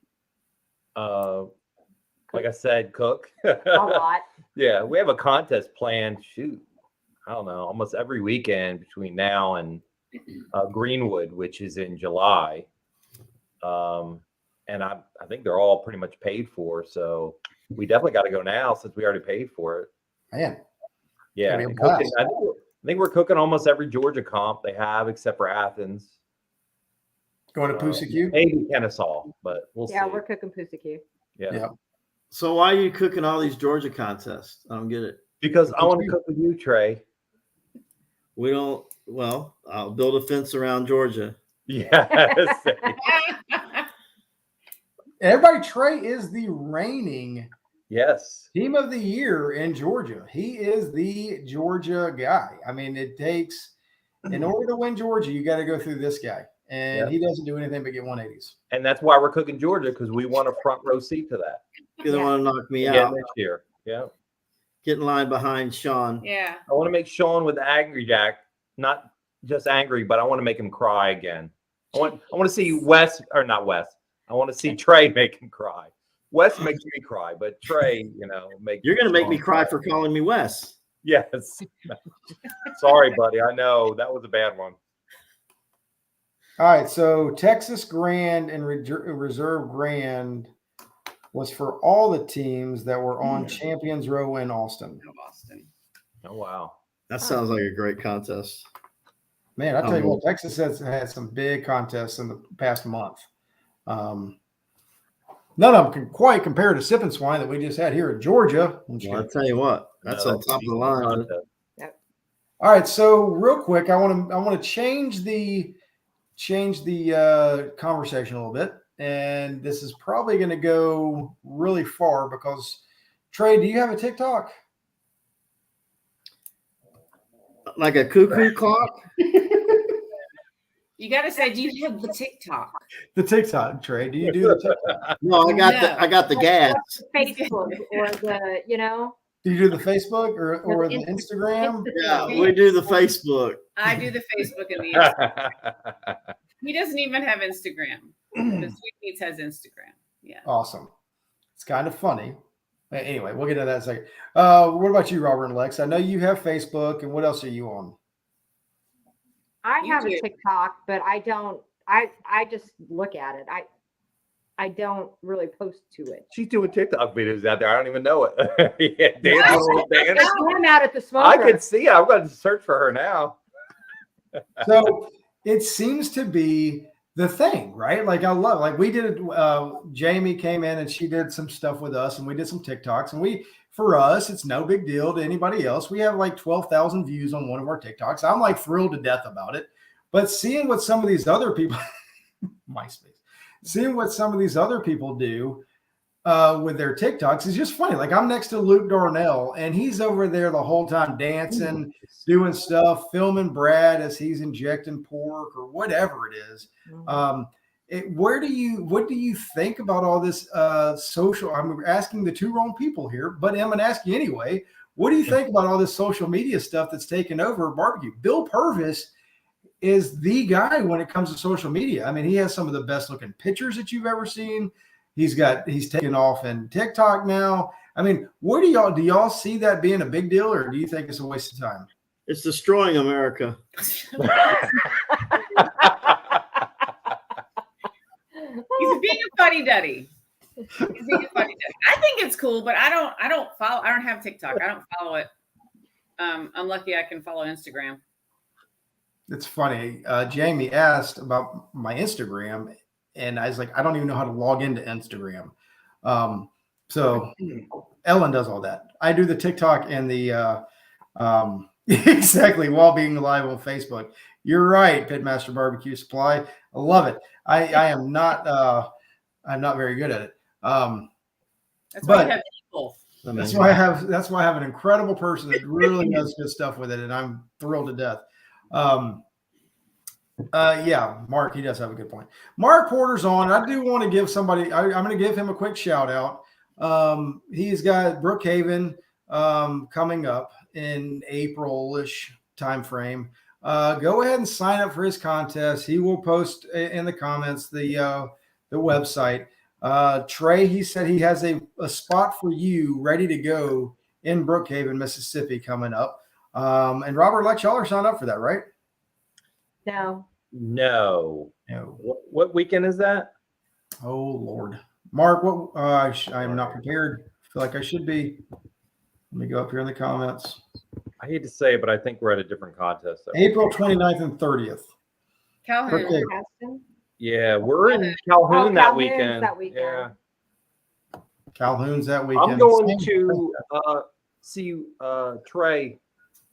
Like I said, cook. A lot. Yeah, we have a contest planned. Shoot, I don't know, almost every weekend between now and Greenwood, which is in July. And I think they're all pretty much paid for. So we definitely got to go now since we already paid for it. Man, Yeah, be a and cooking, blast. I think we're cooking almost every Georgia comp they have, except for Athens. going to Pussyq? Maybe Kennesaw, but we'll see. Yeah, we're cooking Pussyq. Yeah. So why are you cooking all these Georgia contests? I don't get it. Because I want to cook with you, Trey. We don't. Well, I'll build a fence around Georgia. Yes. Everybody, Trey is the reigning Yes. Team of the year in Georgia. He is the Georgia guy. I mean, it takes, in order to win Georgia, you got to go through this guy. And he doesn't do anything but get 180s. And that's why we're cooking Georgia, because we want a front row seat to that. You don't want to knock me Again out. this year. Yeah. Get in line behind Sean. Yeah. I want to make Sean with Angry Jack, not just angry, but I want to make him cry again. I want to see Wes, or not Wes. I want to see Trey make him cry. Wes makes me cry, but Trey, You're going to make me cry for calling me Wes. Yes. Sorry, buddy. I know that was a bad one. All right. So Texas Grand and Reserve Grand was for all the teams that were on Champions Row in Austin. Oh, wow. That sounds like a great contest. Man, I tell you what, Texas has had some big contests in the past month. None of them can quite compare to Sip and Swine that we just had here in Georgia. Well, I'll tell you what, that's on top of the line. All right, so real quick, I want to change the conversation a little bit, and this is probably going to go really far because Trey, do you have a TikTok? Like a cuckoo clock? You got to say, do you have the TikTok? The TikTok, Trey. Do you do the TikTok? No, I got the gas. Facebook or the, Do you do the Facebook or the Instagram? Yeah, we do the Facebook. I do the Facebook and the Instagram. He doesn't even have Instagram. The Sweet Meats has Instagram. Yeah. Awesome. It's kind of funny. Anyway, we'll get into that in a second. What about you, Robert and Lex? I know you have Facebook, and what else are you on? I have a TikTok, but I don't. I just look at it. I don't really post to it. She's doing TikTok videos out there. I don't even know it. Dance. I'm out at the smoker. I can see it. I'm going to search for her now. So it seems to be the thing, right? Like we did, Jamie came in and she did some stuff with us and we did some TikToks and for us, it's no big deal to anybody else. We have like 12,000 views on one of our TikToks. I'm like thrilled to death about it, but seeing what some of these other people, MySpace, seeing what some of these other people do with their TikToks is just funny. Like I'm next to Luke Darnell and he's over there the whole time dancing, doing stuff, filming Brad as he's injecting pork or whatever it is. What do you think about all this social? I'm asking the two wrong people here, but I'm going to ask you anyway. What do you think about all this social media stuff that's taken over barbecue? Bill Purvis is the guy when it comes to social media. I mean, he has some of the best looking pictures that you've ever seen. He's taken off in TikTok now. I mean, do y'all see that being a big deal, or do you think it's a waste of time? It's destroying America. He's being a fuddy duddy. I think it's cool, but I don't have TikTok. I don't follow it. I'm lucky I can follow Instagram. It's funny. Jamie asked about my Instagram, and I was like, I don't even know how to log into Instagram. So Ellen does all that. I do the TikTok and the exactly while being live on Facebook. You're right, Pitmaster Barbecue Supply. I love it. I am not I'm not very good at it. That's why you have people. That's why I have an incredible person that really does good stuff with it, and I'm thrilled to death. Yeah, Mark, he does have a good point. Mark Porter's on. I do want to give somebody, I'm going to give him a quick shout out. He's got Brookhaven coming up in April-ish time frame. Go ahead and sign up for his contest. He will post in the comments the website. Trey, he said he has a spot for you ready to go in Brookhaven, Mississippi coming up. And Robert, Lex, y'all are signed up for that, right? No. What weekend is that? Oh Lord, Mark, what? I am not prepared. I feel like I should be. Let me go up here in the comments. I hate to say it, but I think we're at a different contest. April 29th and 30th. Calhoun. Yeah, we're in Calhoun that weekend. Yeah. Calhoun's that weekend. I'm going to see Trey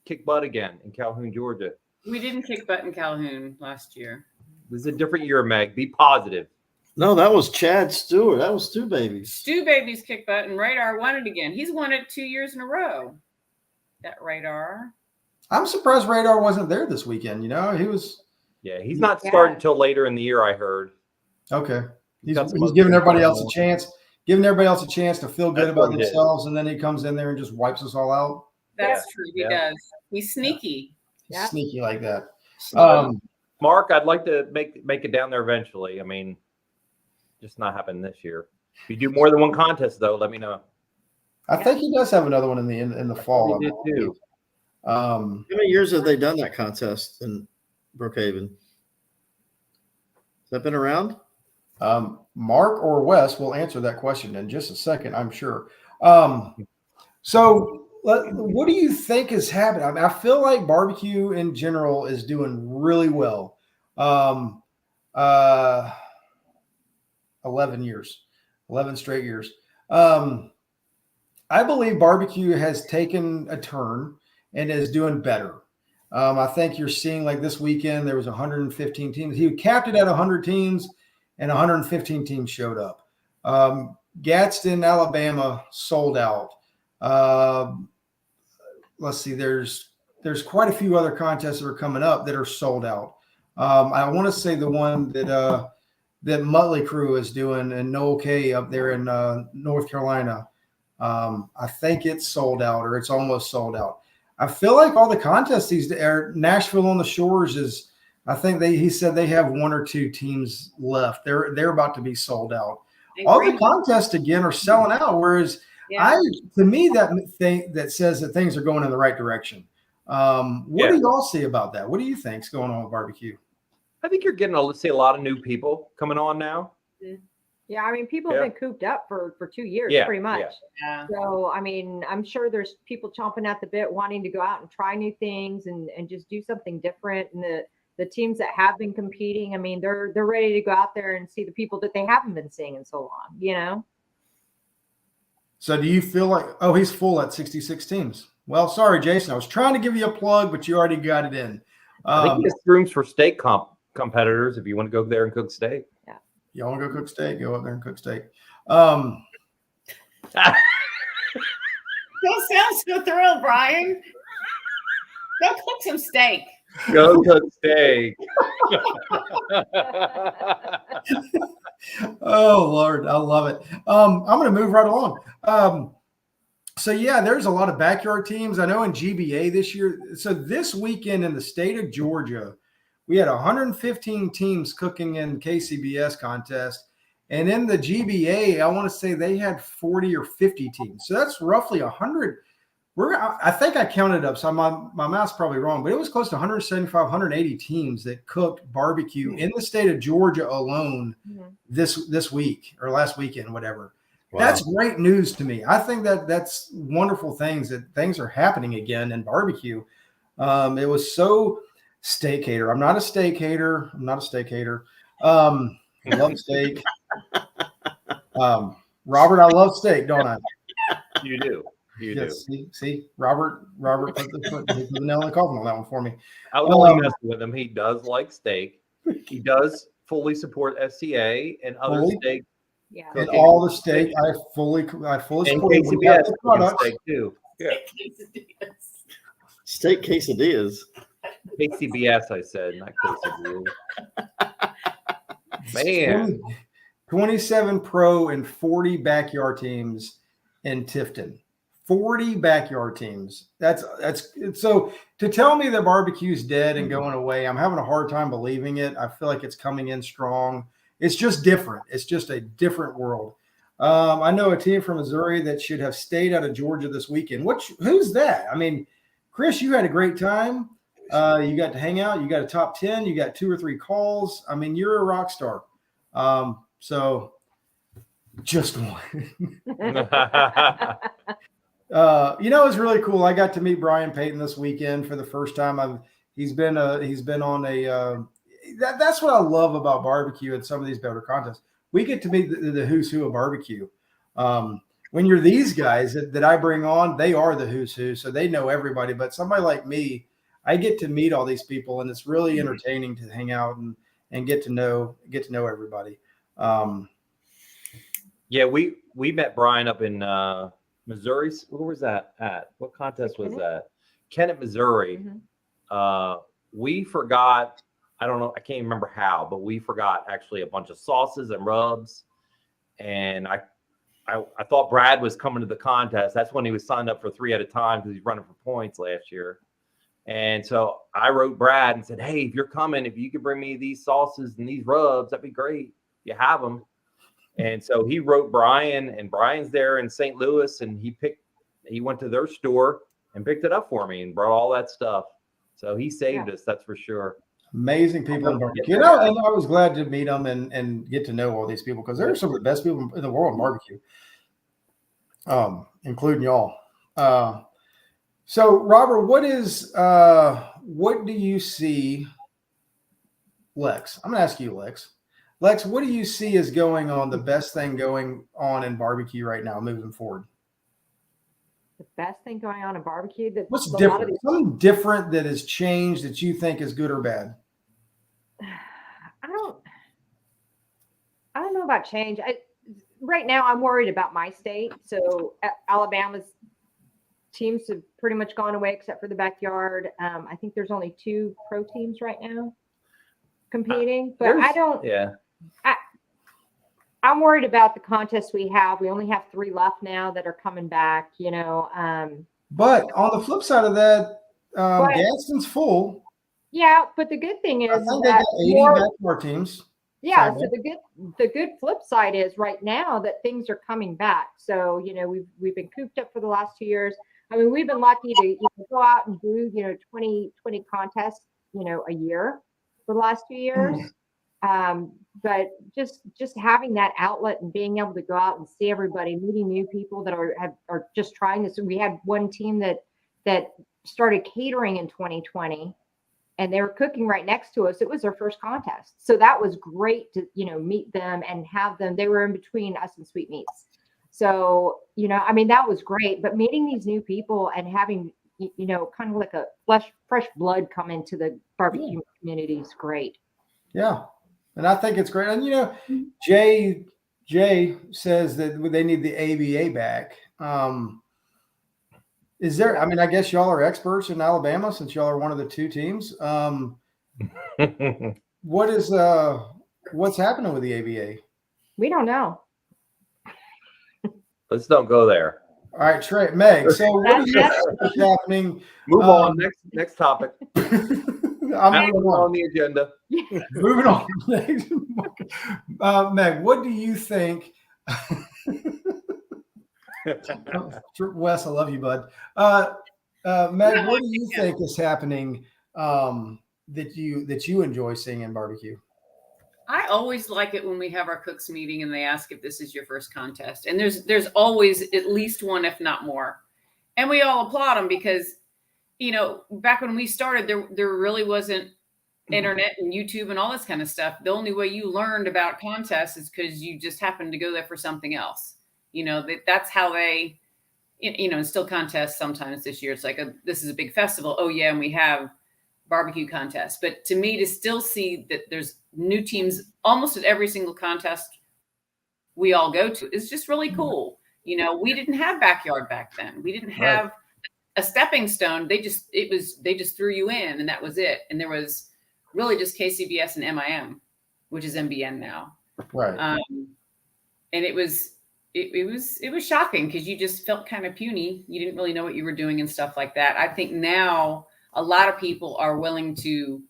kick butt again in Calhoun, Georgia. We didn't kick butt in Calhoun last year. This is a different year, Meg. Be positive. No, that was Chad Stewart. That was Stu Babies. Stu Babies kick butt, and Radar won it again. He's won it 2 years in a row. That Radar. I'm surprised Radar wasn't there this weekend. He was. Yeah, he's not starting until later in the year, I heard. Okay. He's got some giving other everybody things else a going on. chance. Giving everybody else a chance to feel good That's about what he did. themselves, and then he comes in there and just wipes us all out. That's Yeah. true. He Yeah. does. He's sneaky. He's Yeah. sneaky like that. Mark, I'd like to make it down there eventually. I mean, just not happening this year. If you do more than one contest, though, let me know. I think he does have another one in the fall. He did too. How many years have they done that contest in Brookhaven? Has that been around? Mark or Wes will answer that question in just a second, I'm sure. So what do you think is happening? I mean, I feel like barbecue in general is doing really well. 11 years, 11 straight years. I believe barbecue has taken a turn and is doing better. I think you're seeing, like, this weekend, there was 115 teams. He capped it at 100 teams, and 115 teams showed up. Gadsden, Alabama sold out. Let's see, there's quite a few other contests that are coming up that are sold out. I want to say the one that Muttley Crew is doing in Noel K up there in North Carolina. I think it's sold out, or it's almost sold out. I feel like all the contests these are Nashville on the Shores is. I think he said they have one or two teams left. They're about to be sold out. All the contests again are selling out. Whereas to me that says that things are going in the right direction. What do y'all see about that? What do you think's going on with barbecue? I think you're getting a lot of new people coming on now. Yeah, I mean, people have been cooped up for 2 years, pretty much. Yeah. So, I mean, I'm sure there's people chomping at the bit, wanting to go out and try new things and just do something different. And the teams that have been competing, I mean, they're ready to go out there and see the people that they haven't been seeing in so long, So do you feel like, he's full at 66 teams? Well, sorry, Jason, I was trying to give you a plug, but you already got it in. I think there's rooms for steak competitors if you want to go there and cook steak. Yeah. Y'all want to go cook steak? Go up there and cook steak. Don't sound so thrilled, Brian. Go cook some steak. Go cook steak. Oh, Lord, I love it. I'm going to move right along. So, yeah, there's a lot of backyard teams. I know in GBA this year. So this weekend in the state of Georgia, we had 115 teams cooking in KCBS contest. And in the GBA, I want to say they had 40 or 50 teams. So that's roughly 100. I think I counted up. So my math's probably wrong, but it was close to 175, 180 teams that cooked barbecue in the state of Georgia alone this week or last weekend, whatever. Wow. That's great news to me. I think that's wonderful things that things are happening again in barbecue. It was so steak hater. I'm not a steak hater. I love steak. Robert, I love steak, don't I? You do. You do. See, Robert put the nail in the coffin on that one for me. I would only mess with him. He does like steak. He does fully support SCA and other steak. Yeah. And all the steak, I fully support KCBS products steak too. Yeah. Steak quesadillas. KCBS, I said, not quesadillas. Man. 27 pro and 40 backyard teams in Tifton. 40 backyard teams. That's so to tell me that barbecue's dead and going away, I'm having a hard time believing it. I feel like it's coming in strong. It's just different. It's just a different world. I know a team from Missouri that should have stayed out of Georgia this weekend. Who's that? I mean, Chris, you had a great time. You got to hang out. You got a top 10. You got 2 or 3 calls. I mean, you're a rock star. So just one. It's really cool. I got to meet Brian Payton this weekend for the first time. He's been on a that's what I love about barbecue and some of these better contests. We get to meet the who's who of barbecue. When you're these guys that I bring on, they are the who's who, so they know everybody. But somebody like me, I get to meet all these people, and it's really entertaining to hang out and get to know everybody. Yeah, we met Brian up in Missouri. Where was that at? What contest was that? Kennett, Missouri. We forgot. I don't know. I can't remember how, but we forgot actually a bunch of sauces and rubs. And I thought Brad was coming to the contest. That's when he was signed up for 3 at a time because he's running for points last year. And so I wrote Brad and said, hey, if you're coming, if you could bring me these sauces and these rubs, that'd be great. You have them. And so he wrote Brian, and Brian's there in St. Louis, and he went to their store and picked it up for me and brought all that stuff. So he saved us, that's for sure. Amazing people in barbecue. You know, and I was glad to meet them and get to know all these people because they're some of the best people in the world in barbecue, including y'all. So, Robert, what do you see, Lex? I'm going to ask you, Lex. Lex, what do you see is going on, the best thing going on in barbecue right now moving forward? The best thing going on in barbecue? What's different? Something different that has changed that you think is good or bad? I don't know about change. Right now, I'm worried about my state. So Alabama's teams have pretty much gone away except for the backyard. I think there's only 2 pro teams right now competing, but I don't. Yeah. I'm worried about the contests we have. We only have 3 left now that are coming back, you know. But on the flip side of that, Gadsden's full. Yeah, but the good thing is I think they got 80 backyard teams. Yeah, so the good flip side is right now that things are coming back. So, you know, we've been cooped up for the last 2 years. I mean, we've been lucky to go out and do, 20 contests, a year for the last 2 years. But just having that outlet and being able to go out and see everybody, meeting new people that are just trying this. We had one team that started catering in 2020, and they were cooking right next to us. It was their first contest, so that was great to meet them and have them. They were in between us and Sweetmeats, so I mean that was great. But meeting these new people and having kind of like a fresh blood come into the barbecue community is great. Yeah. And I think it's great. And, Jay says that they need the ABA back. Is there, I mean, I guess y'all are experts in Alabama since y'all are one of the 2 teams. What's happening with the ABA? We don't know. Let's don't go there. All right, Trey, Meg. So what is happening? Move on. Next topic. I'm moving on the agenda. Moving on. Meg, what do you think? Wes, I love you, bud. Meg, what do you think is happening that you enjoy seeing in barbecue? I always like it when we have our cooks meeting and they ask if this is your first contest. And there's always at least one, if not more. And we all applaud them because back when we started, there really wasn't internet and YouTube and all this kind of stuff. The only way you learned about contests is because you just happened to go there for something else. That's how they, still contests sometimes this year. It's like, this is a big festival. Oh yeah. And we have barbecue contests. But to me, to still see that there's new teams almost at every single contest we all go to is just really cool. We didn't have backyard back then. We didn't have a stepping stone. They just threw you in and that was it. And there was really just KCBS and MIM, which is MBN now. Right. And it was shocking because you just felt kind of puny. You didn't really know what you were doing and stuff like that. I think now a lot of people are willing to,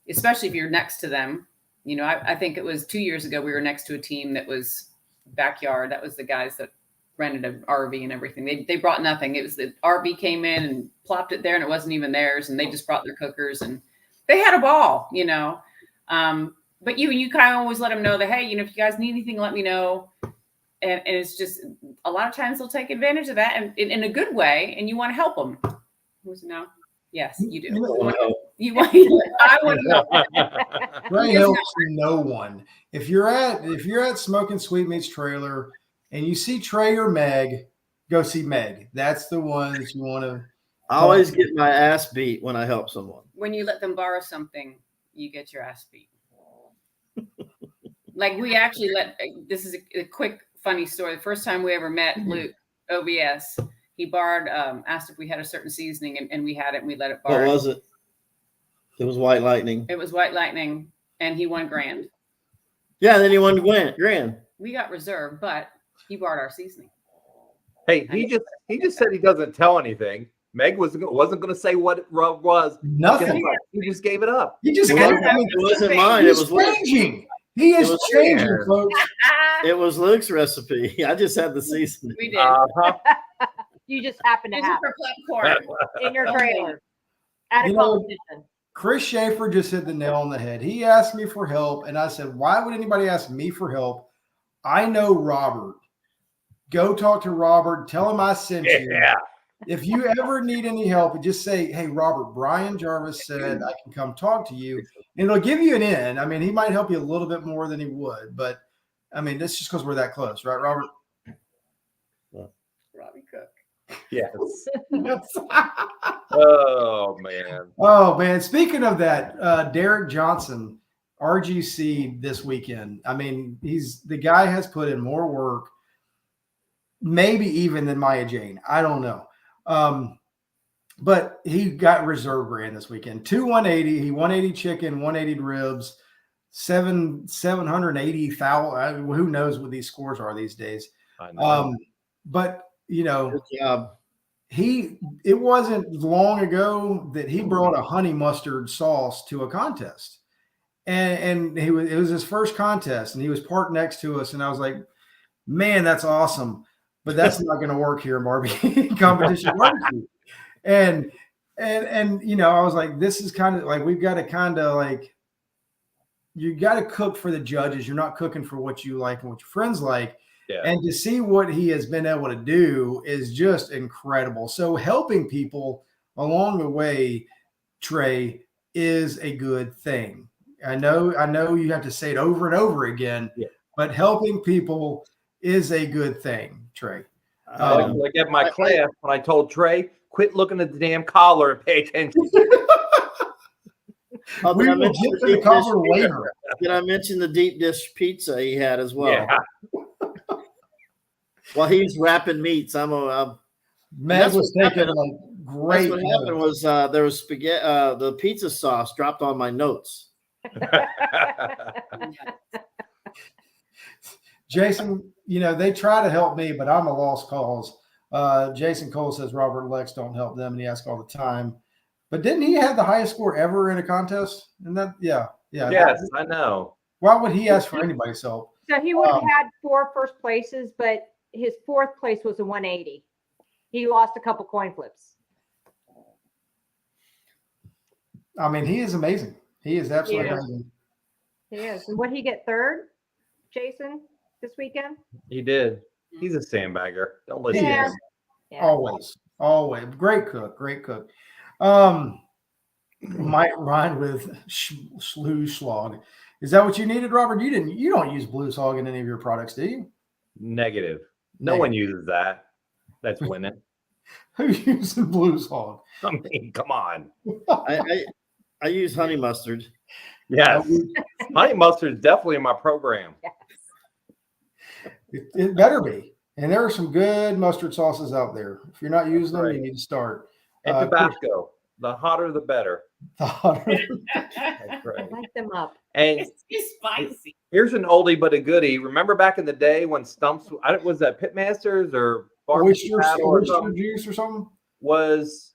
especially if you're next to them. I think it was 2 years ago, we were next to a team that was backyard. That was the guys that rented an RV and everything. They brought nothing. It was the RV came in and plopped it there and it wasn't even theirs. And they just brought their cookers and they had a ball, but you kind of always let them know that, hey, if you guys need anything, let me know. And it's just a lot of times they'll take advantage of that and in a good way. And you want to help them. Who's no? Yes, you do. You want I want to know. Trey helps no one. If you're at Smoking Sweetmeats trailer and you see Trey or Meg, go see Meg. That's the one that you want to. I always get my ass beat when I help someone. When you let them borrow something, you get your ass beat. Like we actually this is a quick funny story. The first time we ever met Luke OBS, he borrowed, asked if we had a certain seasoning, and we had it, and we let it borrow. What was it? It was White Lightning. It was White Lightning, and he won grand. Yeah, then he won grand. We got reserve, but he borrowed our seasoning. Hey, he just said he doesn't tell anything. Meg wasn't going to say what it was. Nothing. He just gave it up. He just It wasn't mine. It was changing. He is changing, folks. It was Luke's recipe. I just had the seasoning. We did. You just happen to Use it have for popcorn. in your trailer at a competition. Chris Schaefer just hit the nail on the head. He asked me for help, and I said, why would anybody ask me for help? I know Robert. Go talk to Robert. Tell him I sent you. Yeah. If you ever need any help, just say, hey, Robert, Brian Jarvis said I can come talk to you. And it'll give you an in. I mean, he might help you a little bit more than he would. But, I mean, that's just because we're that close. Right, Robert? Robbie Cook. Yes. Oh, man. Oh, man. Speaking of that, Derek Johnson, RGC this weekend. I mean, the guy has put in more work, maybe even than Maya Jane. I don't know. But he got reserve grand this weekend. 180. He 180 chicken, 180 ribs, 780,000. Who knows what these scores are these days? I know. But you know, Good job. it wasn't long ago that he brought a honey mustard sauce to a contest. And it was his first contest, and he was parked next to us, and I was like, man, that's awesome. But that's not going to work here in barbecue competition barbecue. And you know, I was like, this is kind of like, we've got to kind of like, you got to cook for the judges. You're not cooking for what you like and what your friends like. Yeah. And to see what he has been able to do is just incredible. So helping people along the way, Trey, is a good thing. I know you have to say it over and over again, but helping people is a good thing, Trey. Like at my class, when I told Trey, quit looking at the damn collar and pay attention. We will get to the collar later. Did I mention the deep dish pizza he had as well? Yeah. While he's wrapping meats, Meg was taking like great. That's what happened was there was spaghetti. The pizza sauce dropped on my notes. Jason, you know, they try to help me, but I'm a lost cause. Jason Cole says Robert and Lex don't help them, and he asks all the time. But didn't he have the highest score ever in a contest? And that, yeah. Yes, I know. Why would he ask for anybody's help? So he would have had 4 first places, but his 4th place was a 180. He lost a couple coin flips. I mean, he is amazing. He is absolutely amazing. He is. And what he get 3rd, Jason, this weekend? He did. He's a sandbagger. Don't listen to him. Yeah. Always. Great cook. Might rhyme with Schlag. Is that what you needed, Robert? You don't use Blue Hog in any of your products, do you? Negative. No one uses that. That's winning. Who uses Blue Hog? I mean, come on. I use honey mustard. Yes. Honey mustard is definitely in my program. It better be. And there are some good mustard sauces out there. If you're not using them, you need to start. And Tabasco. The hotter, the better. The hotter. That's right. Light them up. And It's spicy. here's an oldie but a goodie. Remember back in the day when Stumps, was that Pitmasters or Oyster or something, juice or something? was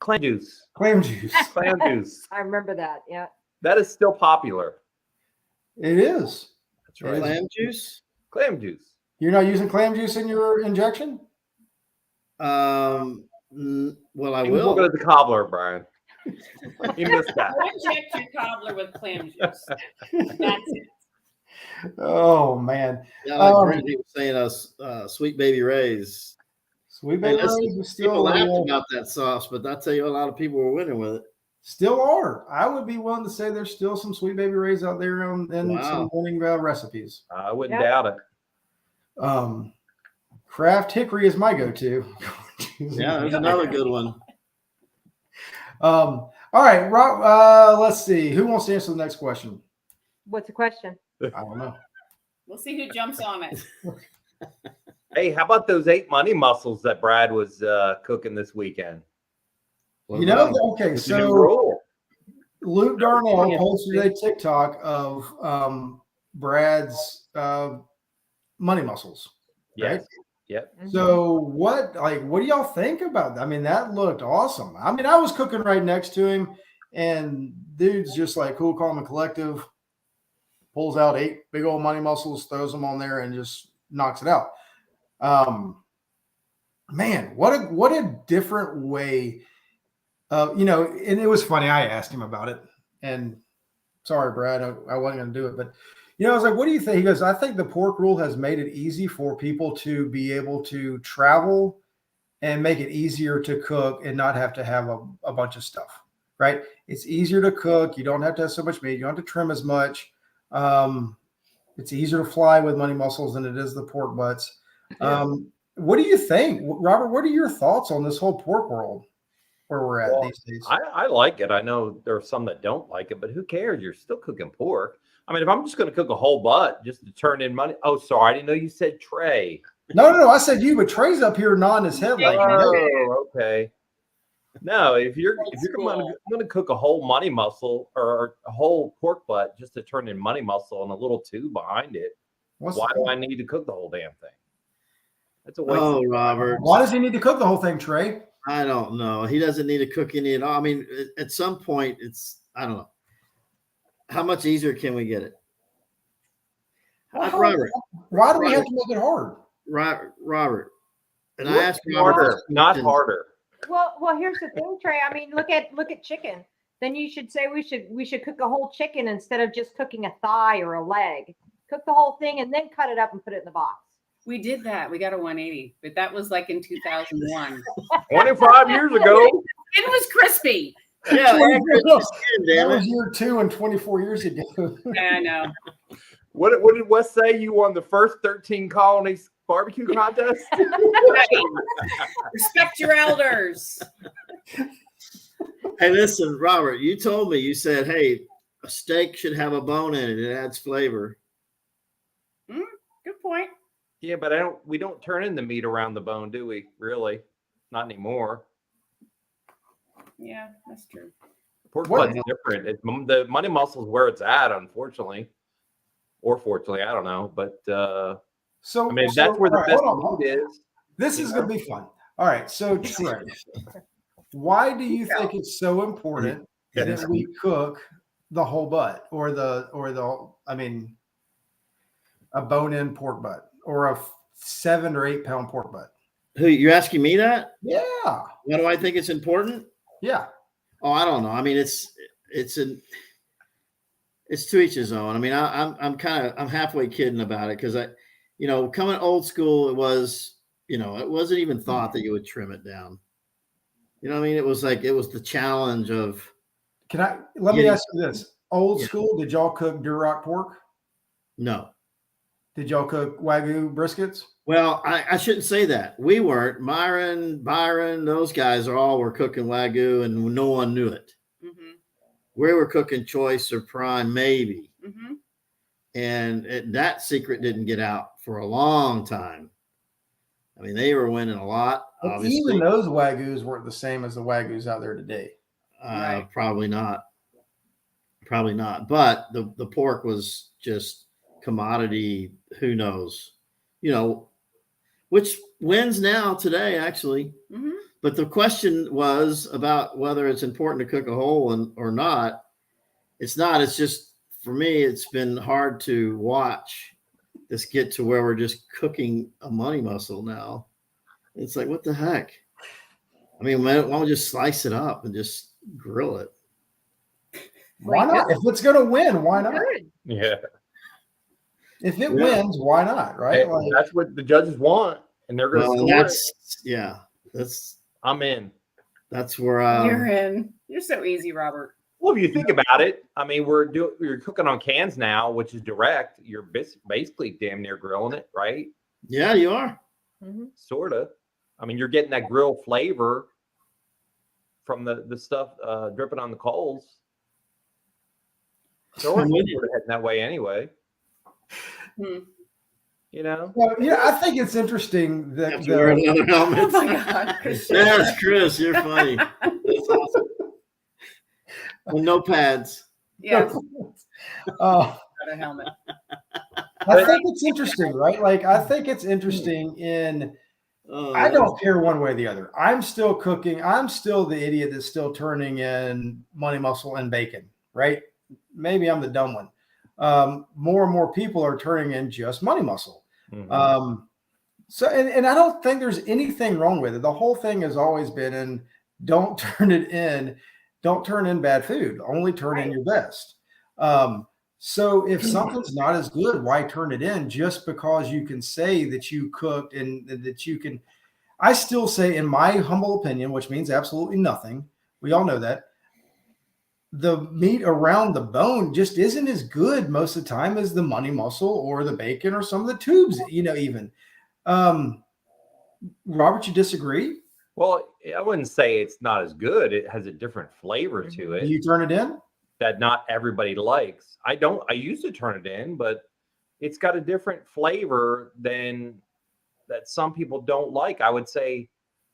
clam juice. Clam juice. Clam juice. I remember that. Yeah. That is still popular. It is. That's right. Clam juice. Clam juice. You're not using clam juice in your injection? Well, I You will. will go to the cobbler, Brian. You missed that. Go inject your cobbler with clam juice. That's it. Oh, man. Yeah, like Brandy was saying, Sweet Baby Ray's. Sweet Baby Ray's is People still laughed about that sauce, but I tell you, a lot of people were winning with it. Still are. I would be willing to say there's still some Sweet Baby Ray's out there and some winning recipes. I wouldn't doubt it. Kraft Hickory is my go-to. Yeah, there's another good one. All right, Rob, let's see. Who wants to answer the next question? What's the question? I don't know. We'll see who jumps on it. Hey, how about those 8 money muscles that Brad was cooking this weekend? You know, okay, It's a new so rule. Luke Darnell posted a TikTok of Brad's money muscles. Right? Yes. Yep. So what do y'all think about that? I mean, that looked awesome. I mean, I was cooking right next to him, and dude's just like cool, calm, and collective. Pulls out 8 big old money muscles, throws them on there, and just knocks it out. Man, what a different way. And it was funny. I asked him about it, and sorry, Brad, I wasn't going to do it, but I was like, "What do you think?" He goes, "I think the pork rule has made it easy for people to be able to travel and make it easier to cook and not have to have a bunch of stuff. Right? It's easier to cook. You don't have to have so much meat. You don't have to trim as much. It's easier to fly with money mussels than it is the pork butts." What do you think, Robert? What are your thoughts on this whole pork world where we're at these days? I like it. I know there are some that don't like it, but who cares? You're still cooking pork. I mean, if I'm just going to cook a whole butt just to turn in money. Oh, sorry. I didn't know you said Trey. No. I said you, but Trey's up here nodding his head like, oh, okay. No, if you're going to cook a whole money muscle or a whole pork butt just to turn in money muscle and a little tube behind it, why do I need to cook the whole damn thing? That's a waste. Oh, Robert. Why does he need to cook the whole thing, Trey? I don't know. He doesn't need to cook any at all. I mean, at some point, I don't know. How much easier can we get it? Robert. Why do we have to make it hard? Robert. And I asked Robert. Harder, not harder. Well, here's the thing, Trey. I mean, look at chicken. Then you should say we should cook a whole chicken instead of just cooking a thigh or a leg. Cook the whole thing and then cut it up and put it in the box. We did that. We got a 180, but that was like in 2001. 25 years ago. It was crispy. Yeah, that was year 2 and 24 years ago. Yeah, I know. What did Wes say? You won the first 13 colonies barbecue contest? Respect your elders. Hey, listen, Robert, you told me, you said, hey, a steak should have a bone in it. It adds flavor. Good point. Yeah, but we don't turn in the meat around the bone, do we? Really? Not anymore. Yeah, that's true. Pork butt's different. The money muscle is where it's at, unfortunately. Or fortunately, I don't know. But that's where the best meat is. This is going to be fun. All right. So, Trey, why do you think it's so important that we cook the whole butt or a bone-in pork butt or a 7 or 8 pound pork butt? Who, you're asking me that? Yeah. Why do I think it's important? Yeah. Oh, I don't know. I mean, it's to each his own. I mean, I'm halfway kidding about it because coming old school, it was, it wasn't even thought that you would trim it down. You know what I mean? It was the challenge of. Let me ask you this. Old school, did y'all cook Duroc pork? No. Did y'all cook Wagyu briskets? Well, I shouldn't say that. We weren't. Myron, Byron, those guys were cooking Wagyu and no one knew it. Mm-hmm. We were cooking choice or prime, maybe. Mm-hmm. And that secret didn't get out for a long time. I mean, they were winning a lot. Obviously. Even those Wagyus weren't the same as the Wagyus out there today. Right. Probably not. But the pork was just commodity. Who knows? Which wins now today, actually. Mm-hmm. But the question was about whether it's important to cook a whole or not. It's not. It's just, for me, it's been hard to watch this get to where we're just cooking a money muscle now. It's like, what the heck? I mean, why don't we just slice it up and just grill it? Why not? If it's going to win, why not? Yeah. If it wins, why not? Right? Hey, that's what the judges want, and they're going to score it. I'm in. That's where you're in. You're so easy, Robert. Well, if you think about it, I mean, you're cooking on cans now, which is direct. You're basically damn near grilling it, right? Yeah, you are. Mm-hmm. Sort of. I mean, you're getting that grill flavor from the stuff dripping on the coals. So we're heading that way anyway. You know? Well, yeah, I think it's interesting that Have to wear another Oh helmet. my God, Chris. Yes, Chris, you're funny. That's awesome. And no pads. Yes, uh, got a helmet. I think it's interesting, right? Like, I think it's interesting in, I don't care one way or the other. I'm still cooking. I'm still the idiot that's still turning in money muscle and bacon, right? Maybe I'm the dumb one. More and more people are turning in just money muscle. Mhm. So, and I don't think there's anything wrong with it. The whole thing has always been in, don't turn it in, don't turn in bad food, only turn in your best. So if something's not as good, why turn it in just because you can say that you cooked and that you can? I still say, in my humble opinion, which means absolutely nothing, we all know that, the meat around the bone just isn't as good most of the time as the money muscle or the bacon or some of the tubes, even. Robert, you disagree? Well, I wouldn't say it's not as good. It has a different flavor to Do it you turn it in? that not everybody likes. I used to turn it in, but it's got a different flavor than that some people don't like. I would say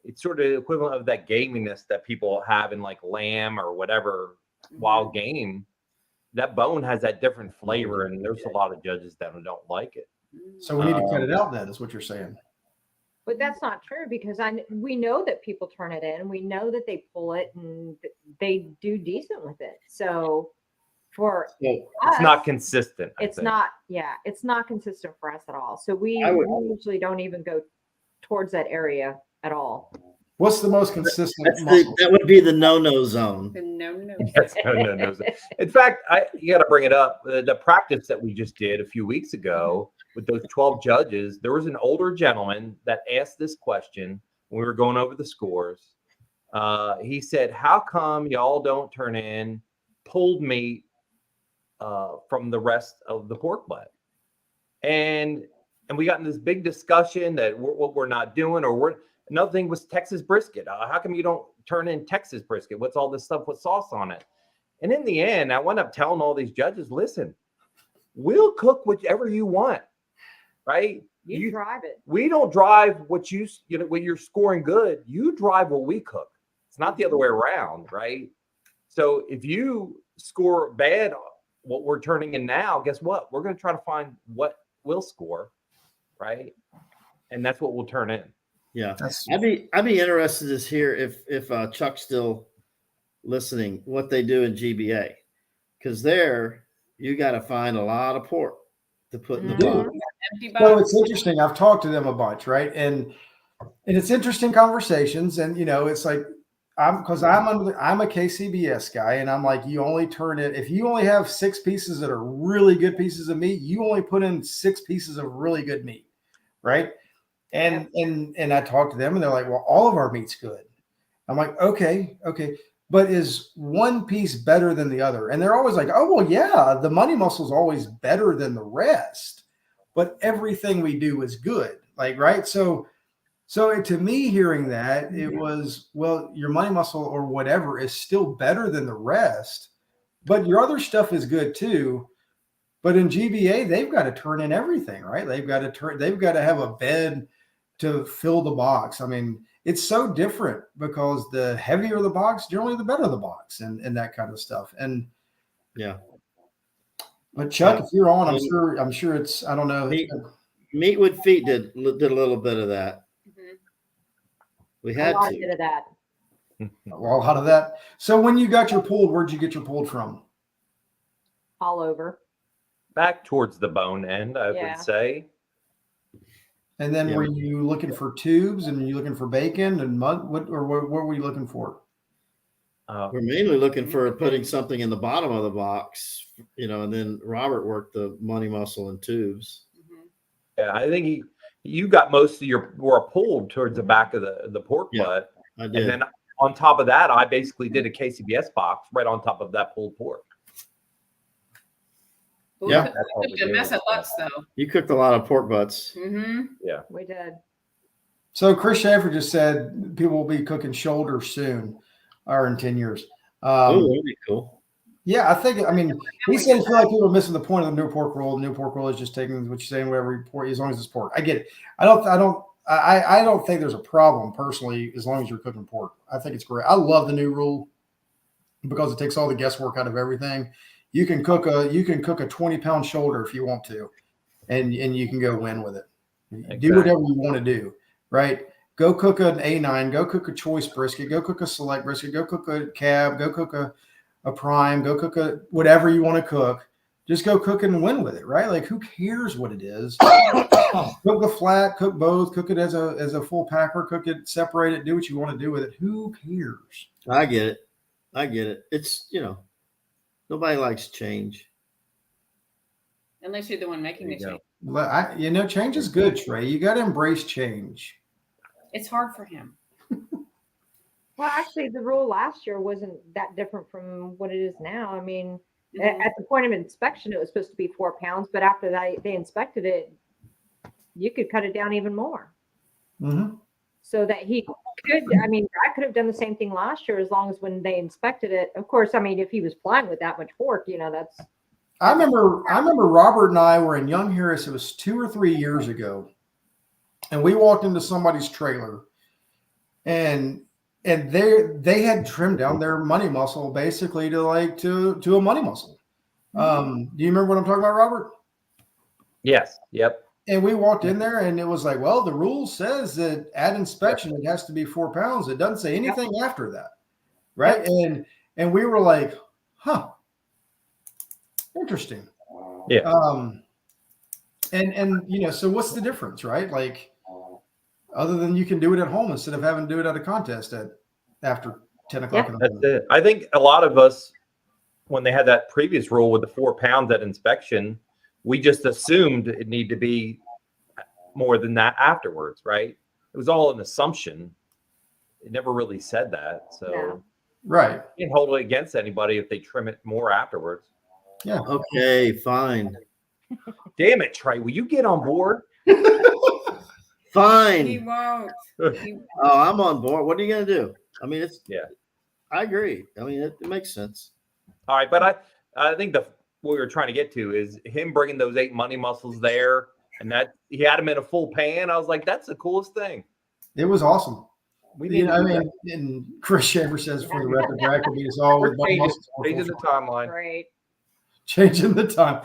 it's sort of the equivalent of that gaminess that people have in like lamb or whatever wild game. That bone has that different flavor, and there's a lot of judges that don't like it. So we need to cut it out then, is what you're saying. But that's not true, because we know that people turn it in. We know that they pull it and they do decent with it. So for It's us, not consistent. it's not consistent for us at all. So we usually don't even go towards that area at all. What's the most consistent that would be the no-no zone. No. That's no. In fact, you got to bring it up. The practice that we just did a few weeks ago with those 12 judges, there was an older gentleman that asked this question when we were going over the scores. He said, "How come y'all don't turn in pulled meat from the rest of the pork butt?" And we got in this big discussion that what we're not doing, or another thing was Texas brisket. How come you don't turn in Texas brisket? What's all this stuff with sauce on it? And in the end, I wound up telling all these judges, listen, we'll cook whichever you want, right? You drive it. We don't drive what when you're scoring good, you drive what we cook. It's not the other way around, right? So if you score bad, what we're turning in now, guess what? We're going to try to find what will score, right? And that's what we'll turn in. Yeah, I'd be interested to hear if Chuck's still listening, what they do in GBA, because there you got to find a lot of pork to put in the box. So it's interesting. I've talked to them a bunch, right? And it's interesting conversations, and it's like I'm a KCBS guy, and I'm like, you only turn it if you only have 6 pieces that are really good pieces of meat, you only put in 6 pieces of really good meat, right? And I talked to them, and they're like, well, all of our meat's good. I'm like, okay, but is one piece better than the other? And they're always like, oh, well, yeah, the money muscle is always better than the rest, but everything we do is good, like, right? So to me, hearing that, it was, well, your money muscle or whatever is still better than the rest, but your other stuff is good too. But in GBA, they've got to turn in everything, right? They've got to have a bed to fill the box. I mean, it's so different because the heavier the box, generally the better the box, and that kind of stuff. And yeah. But Chuck, if you're on, I'm sure it's, I don't know. Meat with Feet did a little bit of that. We had a lot of that. Well, a lot of that. So when you got your pulled, where'd you get your pulled from? All over. Back towards the bone end, I would say. And then were you looking for tubes, and were you looking for bacon and mud? What were you looking for? We're mainly looking for putting something in the bottom of the box, and then Robert worked the money muscle and tubes. Yeah, I think you got most of your were pulled towards the back of the pork butt. I did. And then on top of that, I basically did a KCBS box right on top of that pulled pork. We cooked a mess of butts, though. You cooked a lot of pork butts. Yeah, we did. So Chris Schaefer just said people will be cooking shoulders soon, or in 10 years. Oh, that'd be cool. Yeah, I think. I mean, he said he feel like people are missing the point of the new pork roll. The new pork roll is just taking what you're saying, whatever you pork, as long as it's pork. I get it. I don't think there's a problem personally as long as you're cooking pork. I think it's great. I love the new rule because it takes all the guesswork out of everything. You can cook a 20-pound shoulder if you want to, and you can go win with it. Exactly. Do whatever you want to do, right? Go cook an A9, go cook a choice brisket, go cook a select brisket, go cook a cab, go cook a prime, go cook a whatever you want to cook. Just go cook and win with it, right? Like, who cares what it is? Cook the flat, cook both, cook it as a full packer, cook it, separate it, do what you want to do with it. Who cares? I get it. It's, nobody likes change. Unless you're the one making the change. Change is good, Trey. You got to embrace change. It's hard for him. Well, actually, the rule last year wasn't that different from what it is now. I mean, at the point of inspection, it was supposed to be 4 pounds, but after they inspected it, you could cut it down even more. Mm-hmm. So that he could, I mean, I could have done the same thing last year as long as when they inspected it. Of course, I mean, if he was flying with that much pork, that's. I remember Robert and I were in Young Harris. It was 2 or 3 years ago, and we walked into somebody's trailer, and they had trimmed down their money muscle basically to a money muscle. Do you remember what I'm talking about, Robert? Yes. Yep. And we walked in there, and it was like, well, the rule says that at inspection it has to be 4 pounds. It doesn't say anything after that, right? And we were like, huh, interesting. Yeah. So what's the difference, right? Like, other than you can do it at home instead of having to do it at a contest after 10 o'clock in the morning. That's it. I think a lot of us, when they had that previous rule with the 4 pounds at inspection, we just assumed it needed to be more than that afterwards, right? It was all an assumption. It never really said that. So, No. Right. You can't hold it against anybody if they trim it more afterwards. Yeah. Okay, fine. Damn it, Trey. Will you get on board? He Fine. won't. Oh, I'm on board. What are you going to do? I mean, I agree. I mean, it makes sense. All right, but I think what we were trying to get to is him bringing those 8 money muscles there, and that he had them in a full pan. I was like, that's the coolest thing. It was awesome. We need and Chris Shaver says for the record, Brad could beat us all with money muscles. changing the timeline. Right. Changing the time.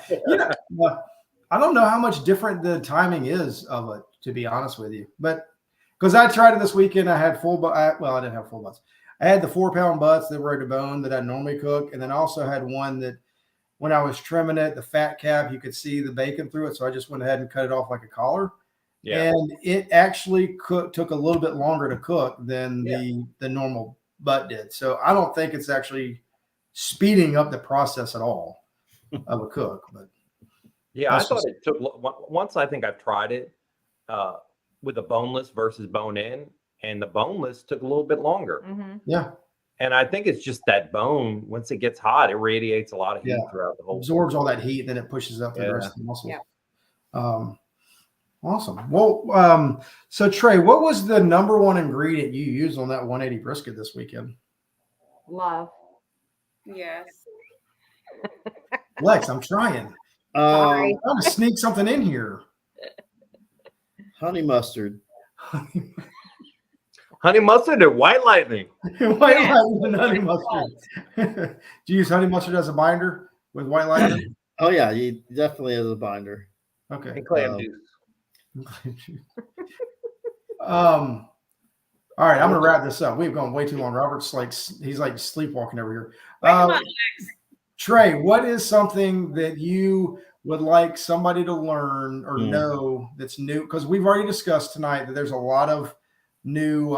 I don't know how much different the timing is of it, to be honest with you. But because I tried it this weekend, I had I didn't have full butts. I had the 4-pound butts that were to bone that I normally cook. And then I also had one that when I was trimming it, the fat cap, you could see the bacon through it. So I just went ahead and cut it off like a collar. Yeah. And it actually took a little bit longer to cook than the normal butt did. So I don't think it's actually speeding up the process at all of a cook. But yeah, I thought it took once. I think I've tried it with the boneless versus bone in, and the boneless took a little bit longer. Mm-hmm. Yeah. And I think it's just that bone, once it gets hot, it radiates a lot of heat throughout the whole absorbs all that heat, and then it pushes up the rest of the muscle. Yeah. Awesome. Well, so Trey, what was the number one ingredient you used on that 180 brisket this weekend? Love. Yes. Lex, I'm trying. I'm trying to sneak something in here. Honey mustard. honey mustard or white lightning? White lightning and honey mustard. Do you use honey mustard as a binder with white lightning? Oh yeah, he definitely has a binder. Okay. And clam juice. All right, I'm gonna wrap this up. We've gone way too long. Robert's he's like sleepwalking over here. Trey, what is something that you would like somebody to learn or know that's new? Because we've already discussed tonight that there's a lot of new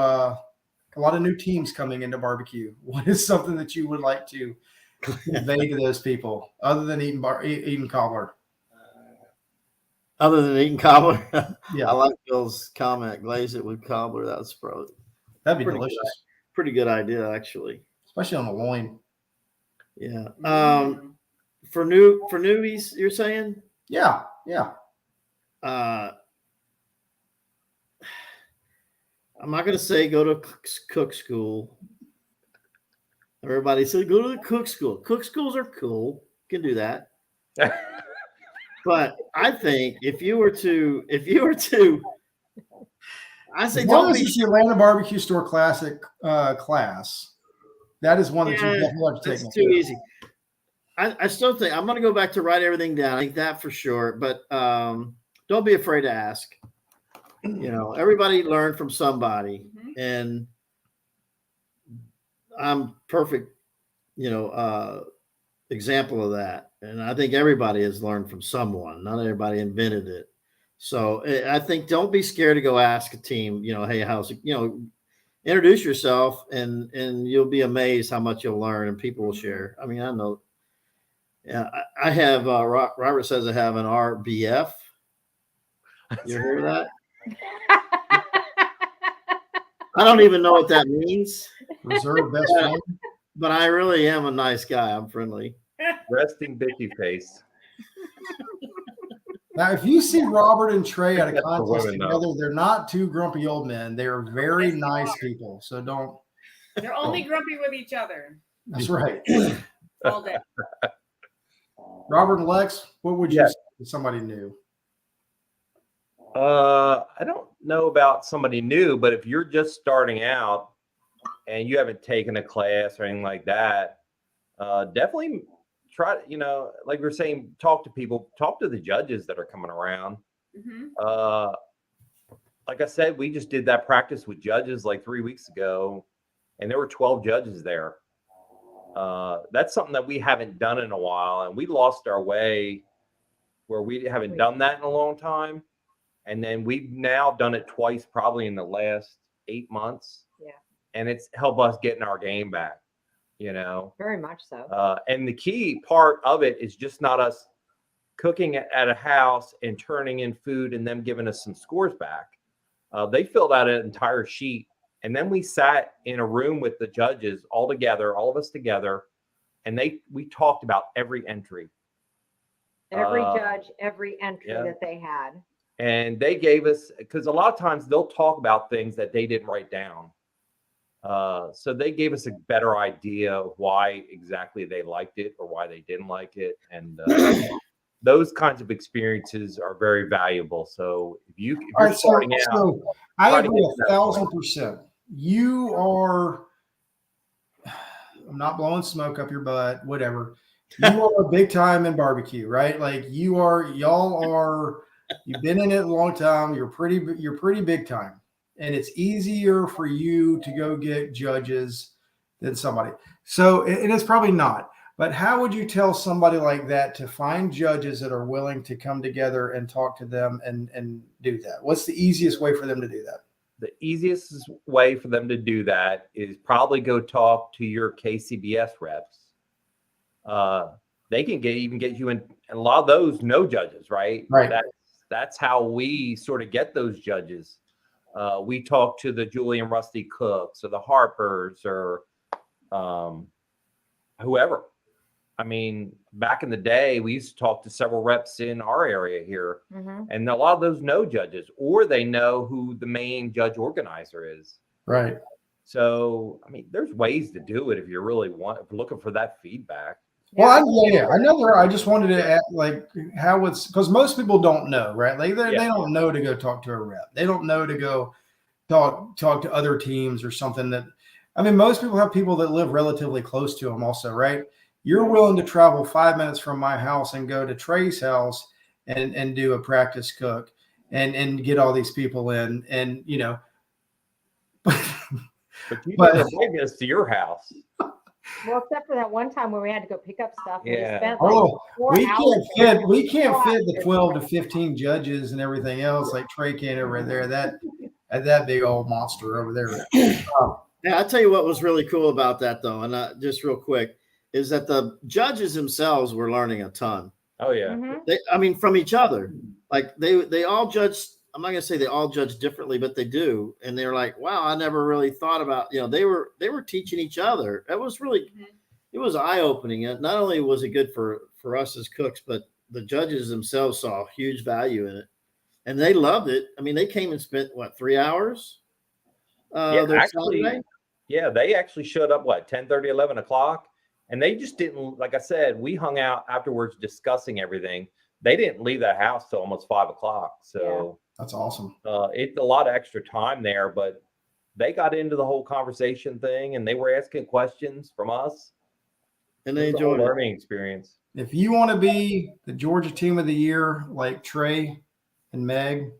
teams coming into barbecue. What is something that you would like to convey to those people other than eating cobbler? Other than eating cobbler, Yeah, I like Bill's comment. Glaze it with cobbler. That's probably that'd be delicious. Pretty good idea, actually. Especially on the loin. Yeah. For newbies, you're saying? Yeah. I'm not going to say go to cook school. Everybody said go to the cook school. Cook schools are cool. You can do that. But I think if you were to, I say As long don't as be. it's the Atlanta Barbecue Store Classic class, that is one that you definitely have to take. That's too easy. I still think I'm going to go back to write everything down. I think that for sure. But don't be afraid to ask. Everybody learned from somebody, and I'm perfect, example of that. And I think everybody has learned from someone. Not everybody invented it. So I think don't be scared to go ask a team, hey, how's it, introduce yourself and you'll be amazed how much you'll learn and people will share. I mean, I know. Yeah, I have, Robert says I have an RBF. You hear that? I don't even know what that means. Reserve best friend. But I really am a nice guy. I'm friendly. Resting bitchy face. Now, if you see Robert and Trey at a That's for contest women, together, though. they're not two grumpy old men. They are very Yes, they nice are. people. So don't. They're only grumpy with each other That's right. all day. Robert and Lex, what would you Yes. say to somebody new? I don't know about somebody new, but if you're just starting out and you haven't taken a class or anything like that, definitely try, like we were saying, talk to people, talk to the judges that are coming around. Mm-hmm. Like I said, we just did that practice with judges like 3 weeks ago, and there were 12 judges there. That's something that we haven't done in a while, and we lost our way where we haven't done that in a long time. And then we've now done it twice, probably in the last 8 months. Yeah. And it's helped us get in our game back, Very much so. And the key part of it is just not us cooking at a house and turning in food and them giving us some scores back. They filled out an entire sheet. And then we sat in a room with the judges all together, all of us together. And we talked about every entry. Every judge, every entry yeah. that they had. And they gave us, because a lot of times they'll talk about things that they didn't write down. So they gave us a better idea of why exactly they liked it or why they didn't like it. And those kinds of experiences are very valuable. So if you're starting out. So I agree 1,000%. You are, I'm not blowing smoke up your butt, whatever. You are big time in barbecue, right? Like y'all are, you've been in it a long time. You're pretty big time. And it's easier for you to go get judges than somebody. So it is probably not. But how would you tell somebody like that to find judges that are willing to come together and talk to them and do that? What's the easiest way for them to do that? The easiest way for them to do that is probably go talk to your KCBS reps. They can even get you in, and a lot of those no judges, right? Right. That's how we sort of get those judges. We talk to the Julie and Rusty Cooks or the Harpers or whoever. I mean, back in the day, we used to talk to several reps in our area here, and a lot of those know judges, or they know who the main judge organizer is. Right. So, I mean, there's ways to do it if you really looking for that feedback. Well, I know there. I just wanted to ask, like, how it's, because most people don't know, right? Like they don't know to go talk to a rep. They don't know to go talk to other teams or something. That, I mean, most people have people that live relatively close to them, also, right? You're willing to travel 5 minutes from my house and go to Trey's house and do a practice cook and get all these people in, and But you never bring us to your house. Well, except for that one time where we had to go pick up stuff. And Yeah. we spent like 4 hours. we can't fit the 12 to 15 judges and everything else like Trey can over there. That big old monster over there. Yeah, I'll tell you what was really cool about that, though, and just real quick, is that the judges themselves were learning a ton. Oh, yeah. Mm-hmm. From each other. Like they all judge. I'm not going to say they all judge differently, but they do. And they're like, wow, I never really thought about, they were teaching each other. It was really, it was eye-opening. Not only was it good for us as cooks, but the judges themselves saw huge value in it. And they loved it. I mean, they came and spent, 3 hours? Actually, Yeah, they actually showed up, 10:30, 11 o'clock. And they just didn't, like I said, we hung out afterwards discussing everything. They didn't leave the house till almost 5 o'clock. So That's awesome. it's a lot of extra time there, but they got into the whole conversation thing and they were asking questions from us. And they It was a whole enjoyed it. learning experience. If you want to be the Georgia Team of the Year like Trey and Meg,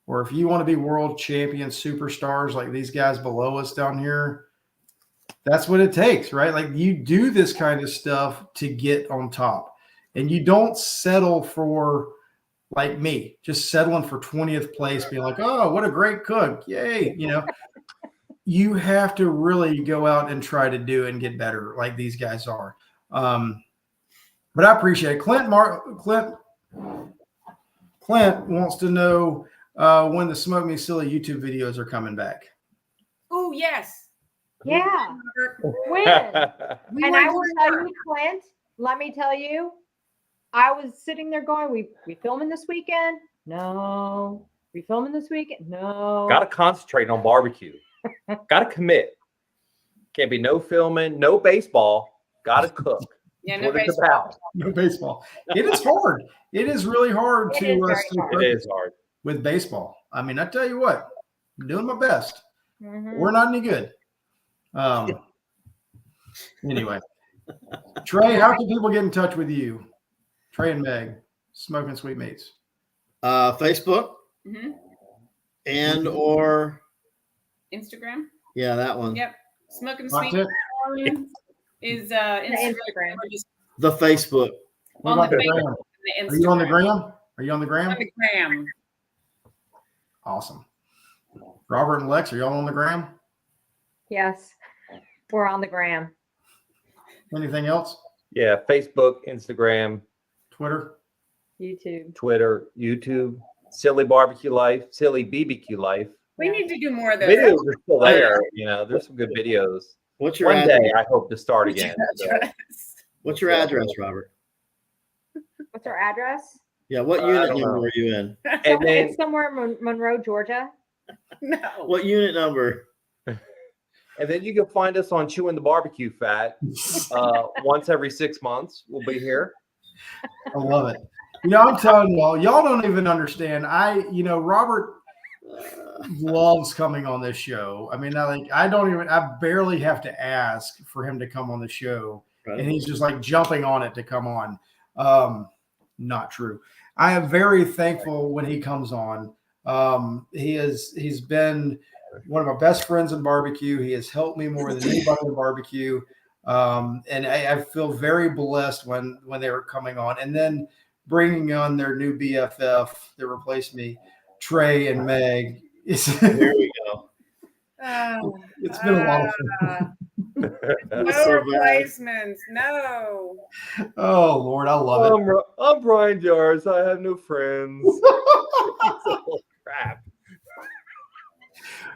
or if you want to be world champion superstars like these guys below us down here, that's what it takes, right? Like you do this kind of stuff to get on top, and you don't settle for like me, just settling for 20th place, being like, oh, what a great cook. Yay. You have to really go out and try to do and get better like these guys are. But I appreciate it. Clint wants to know when the Smoke Me Silly YouTube videos are coming back. Oh, yes. Yeah. When? And I will tell you, Clint, let me tell you, I was sitting there going, we filming this weekend? No. We filming this weekend? No. Got to concentrate on barbecue. Got to commit. Can't be no filming, no baseball. Got to cook. Yeah, That's no what it's baseball. about. No baseball. It is hard. It is really hard It to is very stay hard. It focused is hard. with baseball. I mean, I tell you what, I'm doing my best. Mhm. We're not any good. Anyway, Trey, how can people get in touch with you? Trey and Meg, Smoking Sweet Meats. Facebook Mhm. and or Instagram. yeah, that one. Yep. Smoking That's Sweet it. is Instagram. Instagram. Or just The Facebook. What on about the the Facebook gram? and the Are you on the Instagram. gram? Are you on the gram? On the gram. Awesome. Robert and Lex, are y'all on the gram? Yes. We're on the gram. Anything else? Yeah, Facebook, Instagram, Twitter? YouTube. Twitter, YouTube, Silly Barbecue Life, Silly BBQ Life. We need to do more of those. Videos are still there. There's some good videos. What's your One address? day I hope to start again. So, What's your address, Robert? What's our address? Yeah, what I unit don't number know. were you in? and then It's somewhere in Monroe, Georgia. No. What unit number? you can find us on Chewin the BBQ Fat once every 6 months. We'll be here. I love it. I'm telling y'all don't even understand. Robert loves coming on this show. I mean, I barely have to ask for him to come on the show. Right. And he's just like jumping on it to come on. Not true. I am very thankful when he comes on. He's been one of my best friends in barbecue. He has helped me more than anybody in barbecue. And I feel very blessed when they were coming on, and then bringing on their new BFF that replaced me, Trey and Meg. There we go. It's been a lot of fun. No so bad. replacements. No. Oh Lord, I love it. I'm Brian Jars. I have no friends. Crap.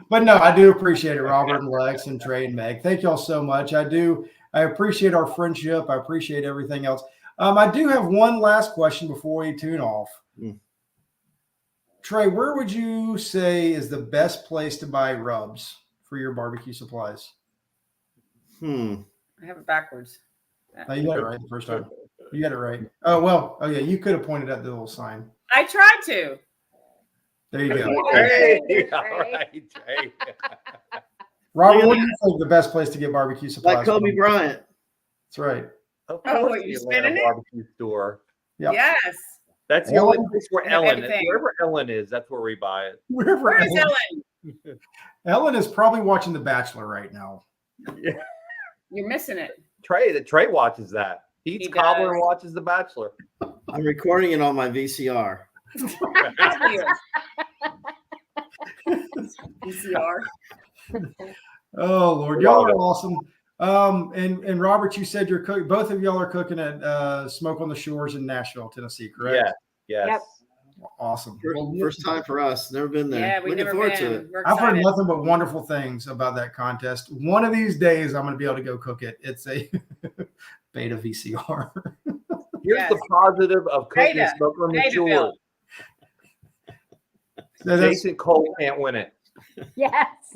But no, I do appreciate it, Robert and Lex and Trey and Meg. Thank y'all so much. I do. I appreciate our friendship. I appreciate everything else. I do have one last question before we tune off. Trey, where would you say is the best place to buy rubs for your barbecue supplies? I have it backwards. Oh, you got it right the first time. You got it right. Oh, well. Oh, yeah. You could have pointed at the little sign. I tried to. There you go. Hey, all right, Trey. Robert, what do you think the best place to get barbecue supplies? Like Kobe from? Bryant. That's right. Of Oh, course, what, the you Atlanta spinning it? barbecue store. Yep. Yes. That's the only Ellen? place where And Ellen is. everything. Wherever Ellen is, that's where we buy it. Wherever Where is Ellen, Ellen? Ellen is probably watching The Bachelor right now. You're missing it. Trey watches that. He eats He cobbler does. and watches The Bachelor. I'm recording it on my VCR. VCR. Oh Lord, y'all are awesome. And Robert, you said you're cooking. Both of y'all are cooking at Smoke on the Shores in Nashville, Tennessee, correct? Yes. Yep. Awesome. First time for us. Never been there. Yeah, we've Looking never forward to been. it. We're I've heard excited. nothing but wonderful things about that contest. One of these days, I'm going to be able to go cook it. It's a beta VCR. Here's Yes. the positive of cooking Beta. Smoke on the Beta Shore. Bill. That's- Jason Cole can't win it. Yes.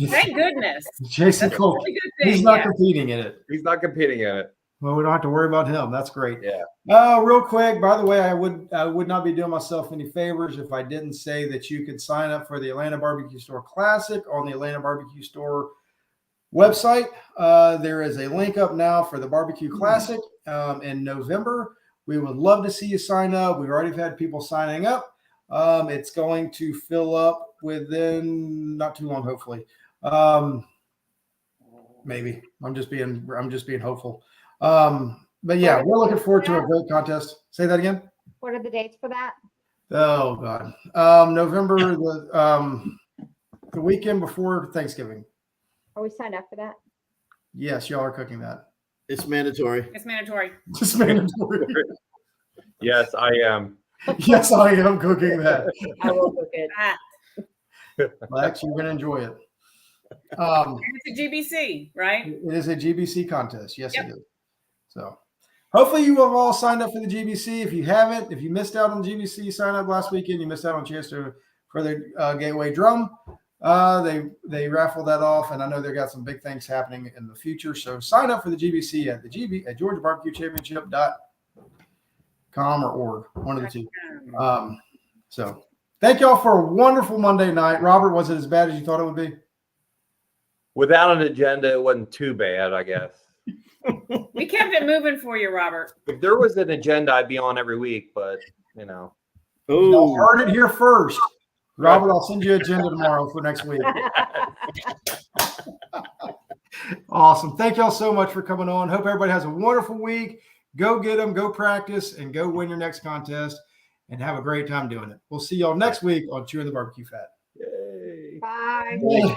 Thank goodness. Jason That's a Cole. really good thing. He's not yeah. competing in it. He's not competing in it. Well, we don't have to worry about him. That's great. Yeah. Real quick, by the way, I would not be doing myself any favors if I didn't say that you could sign up for the Atlanta Barbecue Store Classic on the Atlanta Barbecue Store website. There is a link up now for the Barbecue Classic in November. We would love to see you sign up. We've already had people signing up. It's going to fill up within not too long, hopefully. Maybe I'm just being hopeful. But yeah, we're looking forward to a great contest. Say that again. What are the dates for that? Oh God, November the weekend before Thanksgiving. Are we signed up for that? Yes, y'all are cooking that. It's mandatory. It's mandatory. It's mandatory. Yes, I am. Yes, I am cooking that. I will cook it. Lex, you're gonna enjoy it. It's a GBC, right? It is a GBC contest. Yes, Yep. it is. So hopefully you have all signed up for the GBC. If you haven't, if you missed out on the GBC sign up last weekend, you missed out on a chance for the Gateway Drum. They raffled that off, and I know they got some big things happening in the future. So sign up for the GBC at GeorgiaBarbecueChampionship.com or org, one of the two. So thank y'all for a wonderful Monday night. Robert, was it as bad as you thought it would be? Without an agenda, it wasn't too bad, I guess. We kept it moving for you, Robert. If there was an agenda, I'd be on every week, but you know. Y'all heard it here first. Robert, I'll send you an agenda tomorrow for next week. Awesome. Thank y'all so much for coming on. Hope everybody has a wonderful week. Go get them, go practice, and go win your next contest, and have a great time doing it. We'll see y'all next week on Chewin the BBQ Fat. Yay. Bye. Thanks, Brian.